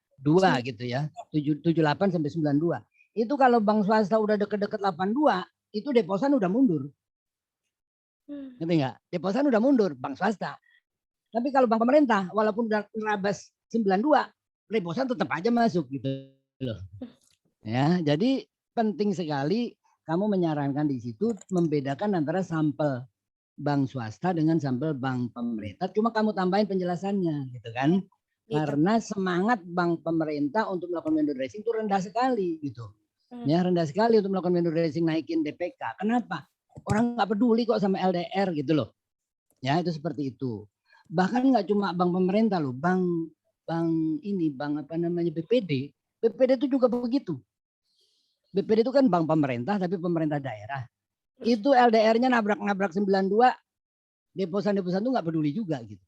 gitu ya. 78 sampai 92. Itu kalau bank swasta udah deket-deket 82, itu deposan udah mundur. Ngerti nggak? Deposan udah mundur, bank swasta. Tapi kalau bank pemerintah, walaupun udah nerabas 92, deposan tetap aja masuk gitu loh. Ya, jadi penting sekali kamu menyarankan di situ membedakan antara sampel bank swasta dengan sampel bank pemerintah. Cuma kamu tambahin penjelasannya gitu kan. Karena semangat bank pemerintah untuk melakukan window dressing itu rendah sekali gitu. Ya rendah sekali untuk melakukan window dressing naikin DPK. Kenapa? Orang nggak peduli kok sama LDR gitu loh. Ya itu seperti itu. Bahkan nggak cuma bank pemerintah loh, bank apa namanya BPD. BPD itu juga begitu. BPD itu kan bank pemerintah tapi pemerintah daerah. Itu LDR-nya nabrak-nabrak 92, deposan itu nggak peduli juga gitu.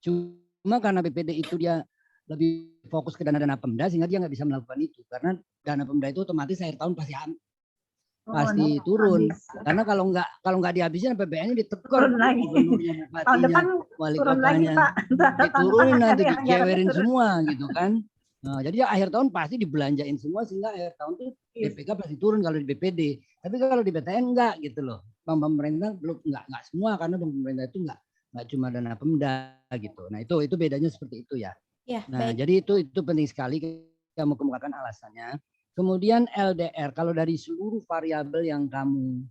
Cuma karena BPD itu dia lebih fokus ke dana Pemda sehingga dia nggak bisa melakukan itu karena dana Pemda itu otomatis akhir tahun pasti turun karena kalau nggak dihabisin APBN-nya ditegur gubernurnya, bupatinya, wali kotanya diturunin nanti dijewerin semua gitu kan. Nah, jadi akhir tahun pasti dibelanjain semua sehingga akhir tahun tuh DPK pasti turun kalau di BPD. Tapi kalau di BTN enggak gitu loh. Bank pemerintah belum enggak semua karena bank pemerintah itu enggak cuma dana Pemda gitu. Nah, itu bedanya seperti itu ya. Ya, nah, baik. jadi itu penting sekali kamu kemukakan alasannya. Kemudian LDR kalau dari seluruh variabel yang kamu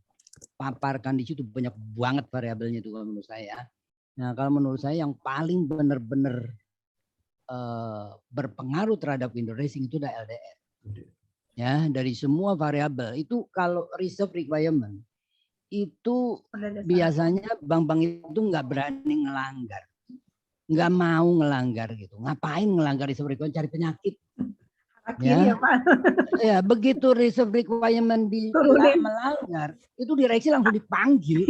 paparkan di situ banyak banget variabelnya itu kalau menurut saya. Nah, kalau menurut saya yang paling benar-benar berpengaruh terhadap window dressing itu adalah LDR. Ya, dari semua variabel itu kalau reserve requirement itu biasanya bank-bank itu nggak berani ngelanggar, nggak mau ngelanggar gitu. Ngapain ngelanggar reserve requirement? Cari penyakit. Ya, Pak. Ya, begitu reserve requirement melanggar, itu direksi langsung dipanggil,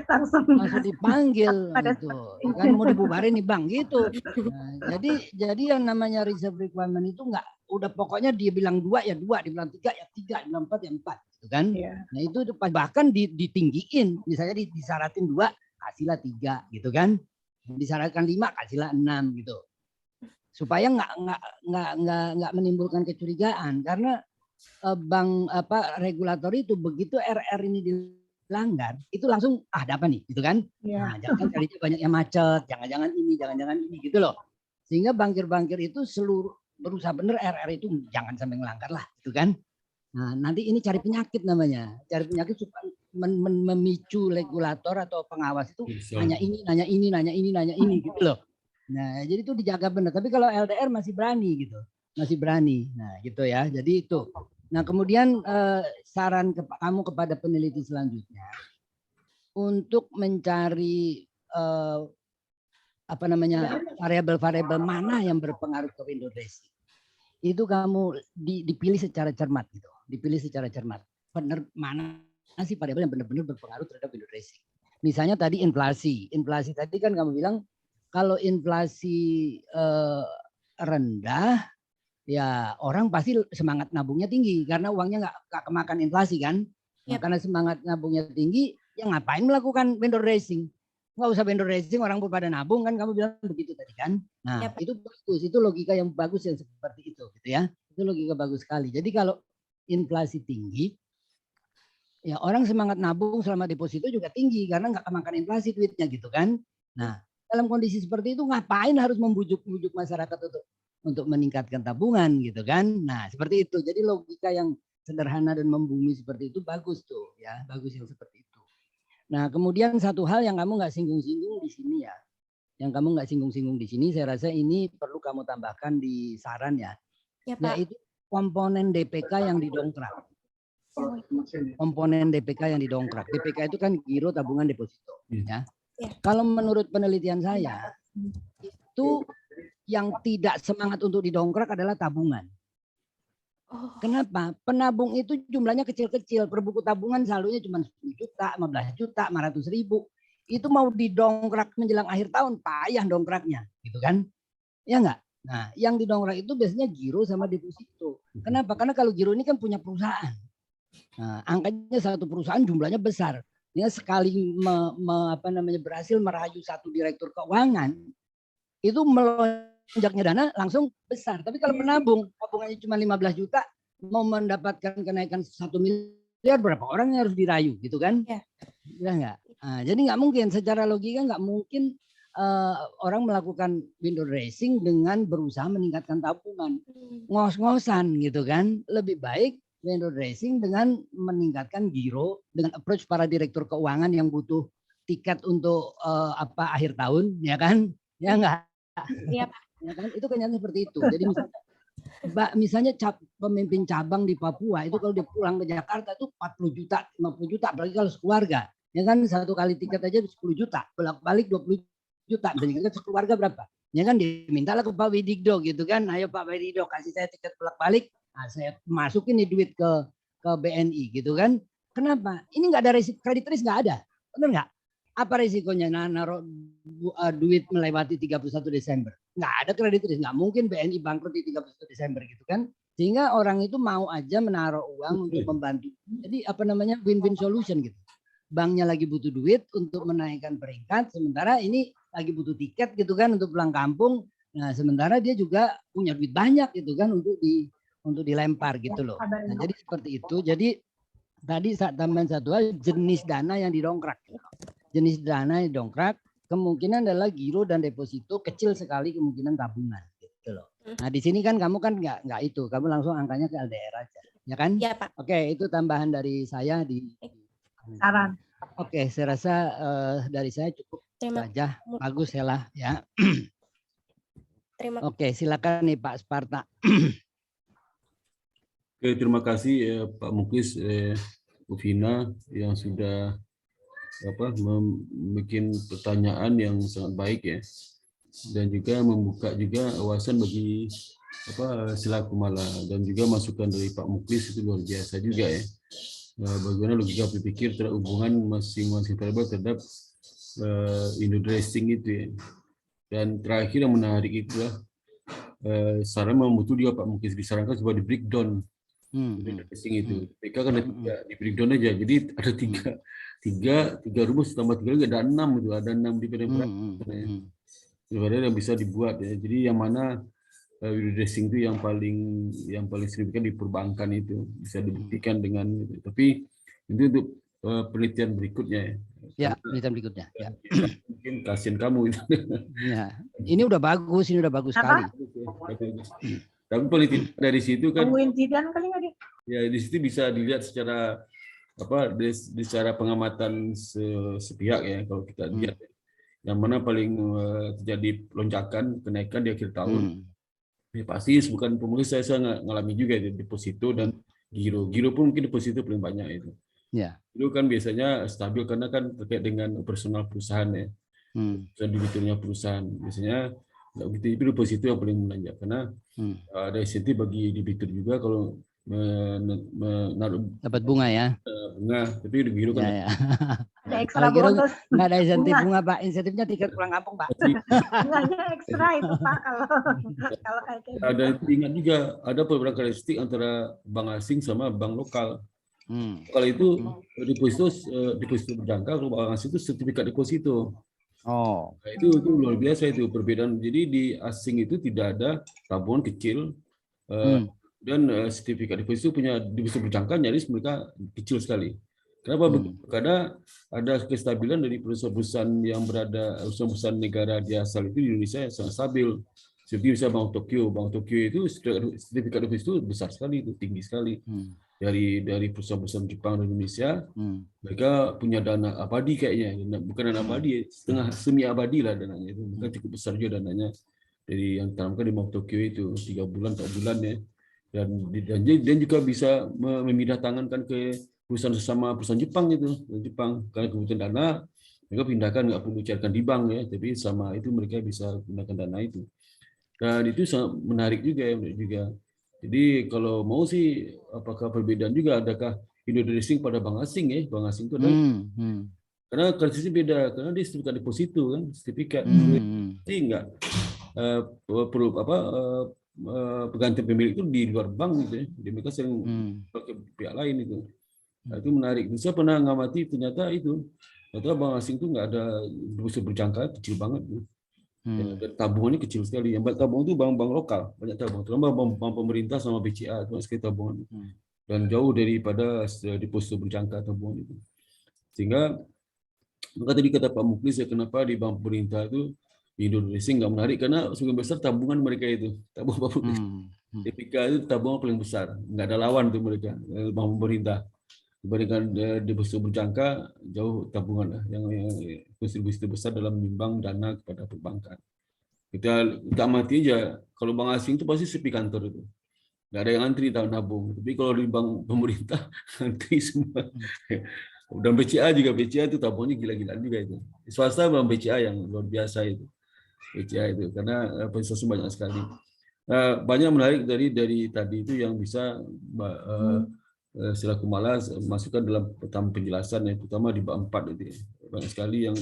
langsung dipanggil gitu. Kan mau dibubarin nih bang gitu. Nah, jadi yang namanya reserve requirement itu nggak, udah pokoknya dia bilang 2 ya 2, dia bilang 3 ya 3, dia bilang 4 ya 4 gitu kan. Nah itu bahkan ditinggiin, misalnya disaratin 2 kasihlah 3 gitu kan, disyaratkan 5 kasihlah 6 gitu, supaya nggak menimbulkan kecurigaan, karena bank regulator itu begitu RR ini dilanggar itu langsung ada apa nih gitu kan. Nah, jangan kreditnya banyak yang macet, jangan-jangan ini gitu loh, sehingga bankir-bankir itu seluruh berusaha bener RR itu jangan sampai ngelanggar lah gitu kan. Nah, nanti ini cari penyakit namanya, cari penyakit supaya memicu regulator atau pengawas itu nanya ini gitu loh. Nah, jadi itu dijaga benar. Tapi kalau LDR masih berani gitu, masih berani. Nah, gitu ya. Jadi itu. Nah, kemudian saran kamu kepada peneliti selanjutnya untuk mencari variabel-variabel mana yang berpengaruh ke window dressing. Itu kamu dipilih secara cermat gitu. Dipilih secara cermat. Benar mana sih variabel yang benar-benar berpengaruh terhadap window dressing. Misalnya tadi inflasi. Inflasi tadi kan kamu bilang kalau inflasi rendah, ya orang pasti semangat nabungnya tinggi karena uangnya nggak kemakan inflasi kan. Nah, karena semangat nabungnya tinggi, ya ngapain melakukan window dressing? Nggak usah window dressing, orang pun pada nabung kan, kamu bilang begitu tadi kan. Nah itu bagus, itu logika yang bagus yang seperti itu gitu ya. Itu logika bagus sekali. Jadi kalau inflasi tinggi, ya orang semangat nabung selama deposito juga tinggi karena nggak kemakan inflasi duitnya gitu kan. Nah, dalam kondisi seperti itu ngapain harus membujuk-bujuk masyarakat untuk meningkatkan tabungan gitu kan. Nah, seperti itu. Jadi logika yang sederhana dan membumi seperti itu bagus tuh ya, bagus yang seperti itu. Nah, kemudian satu hal yang kamu nggak singgung-singgung di sini ya. Yang kamu nggak singgung-singgung di sini, saya rasa ini perlu kamu tambahkan di saran ya. Yaitu komponen DPK yang didongkrak. Komponen DPK yang didongkrak. DPK itu kan giro tabungan deposito ya. Kalau menurut penelitian saya, itu yang tidak semangat untuk didongkrak adalah tabungan. Kenapa? Penabung itu jumlahnya kecil-kecil. Per buku tabungan saldonya cuma 10 juta, 15 juta, 500 ribu. Itu mau didongkrak menjelang akhir tahun, payah dongkraknya. Gitu kan? Ya enggak? Nah, yang didongkrak itu biasanya giro sama deposito. Kenapa? Karena kalau giro ini kan punya perusahaan. Nah, angkanya satu perusahaan jumlahnya besar. Dia sekali berhasil merayu satu direktur keuangan, itu melonjaknya dana langsung besar. Tapi kalau penabung, tabungannya cuma 15 juta, mau mendapatkan kenaikan 1 miliar, berapa orang yang harus dirayu gitu kan? Ya enggak? Nah, jadi nggak mungkin, secara logika nggak mungkin orang melakukan window dressing dengan berusaha meningkatkan tabungan. Ngos-ngosan gitu kan. Lebih baik window dressing dengan meningkatkan giro, dengan approach para direktur keuangan yang butuh tiket untuk akhir tahun, ya kan? Ya enggak? Iya, Pak. Ya kan? Itu kenyataan seperti itu. Jadi misalnya pemimpin cabang di Papua itu kalau dia pulang ke Jakarta itu 40 juta, 50 juta, apalagi kalau sekeluarga. Ya kan, satu kali tiket aja 10 juta, bolak-balik 20 juta. Jadi sekeluarga berapa? Ya kan, dimintalah ke Pak Widikdo gitu kan. Ayo Pak Widikdo kasih saya tiket bolak-balik. Nah, saya masukin nih duit ke BNI gitu kan. Kenapa? Ini nggak ada risiko, kredit risk nggak ada. Benar nggak? Apa risikonya naruh duit melewati 31 Desember? Nggak ada kredit risk. Nggak mungkin BNI bangkrut di 31 Desember gitu kan. Sehingga orang itu mau aja menaruh uang untuk membantu. Jadi win-win solution gitu. Banknya lagi butuh duit untuk menaikkan peringkat. Sementara ini lagi butuh tiket gitu kan untuk pulang kampung. Nah, sementara dia juga punya duit banyak gitu kan untuk dilempar gitu loh. Nah, jadi seperti itu. Jadi tadi tambahan satu hal, jenis dana yang didongkrak. Jenis dana yang didongkrak kemungkinan adalah giro dan deposito, kecil sekali kemungkinan tabungan gitu loh. Nah, di sini kan kamu kan nggak itu, kamu langsung angkanya ke LDR aja, ya kan? Ya, Pak. Oke, itu tambahan dari saya di saran. Oke, saya rasa dari saya cukup Terima saja. Bagus Hela ya. terima Oke, silakan nih Pak Sparta. Oke, terima kasih Pak Muklis, Bu Vina yang sudah membuat pertanyaan yang sangat baik ya, dan juga membuka juga wawasan bagi selaku mala, dan juga masukan dari Pak Muklis itu luar biasa juga ya. Bagaimana logika berpikir terhadap hubungan masing-masing variabel terhadap Indo-dressing itu ya. Dan terakhir yang menarik itulah saran membutuhkan juga Pak Muklis disarankan supaya di breakdown Indo-dressing itu. Mereka kan tidak di breakdown aja, jadi ada tiga rumus tambah 3 lagi ada 6 itu, ada 6 different variabel yang bisa dibuat ya. Jadi yang mana Indo-dressing itu yang paling signifikan di perbankan itu bisa dibuktikan dengan itu. Tapi itu untuk penelitian berikutnya ya. Ya, penelitian berikutnya. Ya. Mungkin kasihan kamu itu. Ya. Ini udah bagus sekali. Tapi penelitian dari situ kan Tungguin Zidan kali nggak dia? ya, di situ bisa dilihat secara secara pengamatan sepihak ya, kalau kita lihat yang mana paling terjadi lonjakan kenaikan di akhir tahun. Ya, pasti bukan pemulih, saya ngalami juga di deposito dan giro pun mungkin deposito paling banyak itu. Ya. Itu kan biasanya stabil karena kan terkait dengan operasional perusahaan ya, dan debiturnya perusahaan. Biasanya itu deposito yang paling menanjak karena ada insentif bagi debitur juga kalau menaruh dapat bunga ya. Bunga, tapi giro kan. Ya. Ada ekstra Kalau bonus. nggak ada insentif bunga Pak, insentifnya tiket pulang kampung Pak. Bunganya ekstra itu Pak kalau kayak gitu. Ada ingat juga ada beberapa karakteristik antara bank asing sama bank lokal. Kalau itu deposito berjangka, kalau bank asing itu sertifikat deposito. Oh. Nah, itu luar biasa itu perbedaan. Jadi di asing itu tidak ada tabungan kecil dan sertifikat deposito punya deposito berjangka nyaris mereka kecil sekali. Kenapa begitu? Karena ada kestabilan dari perusahaan-perusahaan yang berada perusahaan negara di asal itu di Indonesia yang sangat stabil. Seperti misalnya Bank Tokyo itu sertifikat deposito besar sekali, itu tinggi sekali. Dari perusahaan-perusahaan Jepang dan Indonesia, mereka punya dana abadi kayaknya, bukan dana abadi, setengah semi abadi lah dananya itu, bukan cukup besar juga dananya dari yang ditanamkan di Bank Tokyo itu 3 bulan 4 bulan ya, dan juga bisa memindah tangankan ke perusahaan sesama perusahaan Jepang itu, karena kebutuhan dana mereka pindahkan, nggak perlu carikan di bank ya, tapi sama itu mereka bisa pindahkan dana itu, dan itu sangat menarik juga ya. Jadi kalau mau sih, apakah perbedaan juga, adakah Indo-dressing pada bank asing ya? Bank asing itu adalah karena karakteristiknya beda, karena dia sertifikat deposito kan, sertifikat jadi enggak perlu pergantian pemilik itu di luar bank gitu ya. Jadi mereka sering pakai pihak lain itu. Nah, itu menarik. Saya pernah ngamati ternyata bank asing itu nggak ada deposito berjangka, kecil banget. Ya, tabungannya kecil sekali. Yang tabungan itu bank-bank lokal, banyak tabungan. Terutama bank pemerintah sama BCA, itu sekali tabungan. Dan jauh daripada deposito berjangka tabungan itu. Sehingga maka tadi kata Pak Muklis ya, kenapa di bank pemerintah itu di Indonesia nggak menarik, karena sebagian besar tabungan mereka itu, tabungan DPK itu tabungan paling besar, nggak ada lawan tuh mereka, bank pemerintah. Dibandingkan deposito berjangka, jauh tabungan lah yang kontribusi besar dalam menyumbang dana kepada perbankan. Kita amati aja, kalau bank asing itu pasti sepi kantor itu, nggak ada yang antri tahun nabung. Tapi kalau di bank pemerintah antri semua. Dan BCA itu tabungannya gila-gilaan juga itu. Di swasta bank BCA yang luar biasa itu, BCA itu karena investasi banyak sekali. Banyak menarik dari tadi itu yang bisa selaku malas masukkan dalam pertama penjelasan ya, terutama di bab 4 itu ya. Banyak sekali yang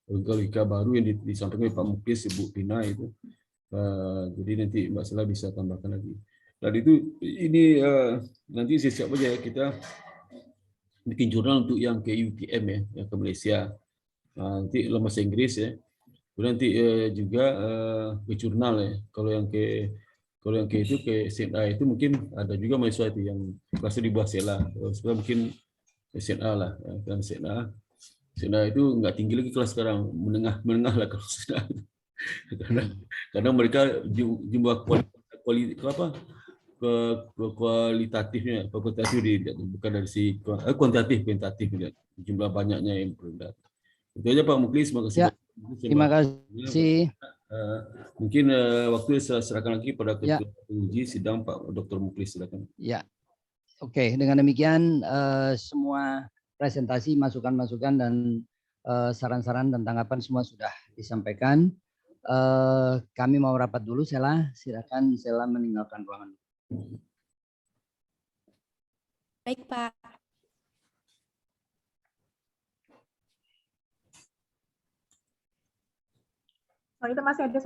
logika baru yang disampaikan oleh Pak Muklis, Ibu Pina itu. Jadi nanti Mbak Sela bisa tambahkan lagi. Dan itu ini nanti siap aja ya, kita bikin jurnal untuk yang ke UTM ya, yang ke Malaysia. Nanti dalam bahasa Inggris ya. Kemudian nanti juga ke jurnal ya. Kalau yang ke itu ke SNA itu mungkin ada juga mahasiswa itu yang kelasnya di bawah Sela, sebenarnya mungkin SNA lah, kan SNA itu nggak tinggi lagi kelas sekarang, menengah lah kalau SNA itu. Karena mereka jumlah kualitatifnya, bukan dari si kuantitatif. jumlah banyaknya yang beredar. Itu aja Pak Muklis, terima kasih. Ya, terima kasih. Mungkin waktu saya serahkan lagi pada Ya. Ketua Penguji Sidang Pak Dr. Muklis, silakan. Ya, oke. Dengan demikian semua presentasi, masukan-masukan dan saran-saran dan tanggapan semua sudah disampaikan. Kami mau rapat dulu, Sela. Silakan Sela meninggalkan ruangan. Baik, Pak. Kalau itu masih ada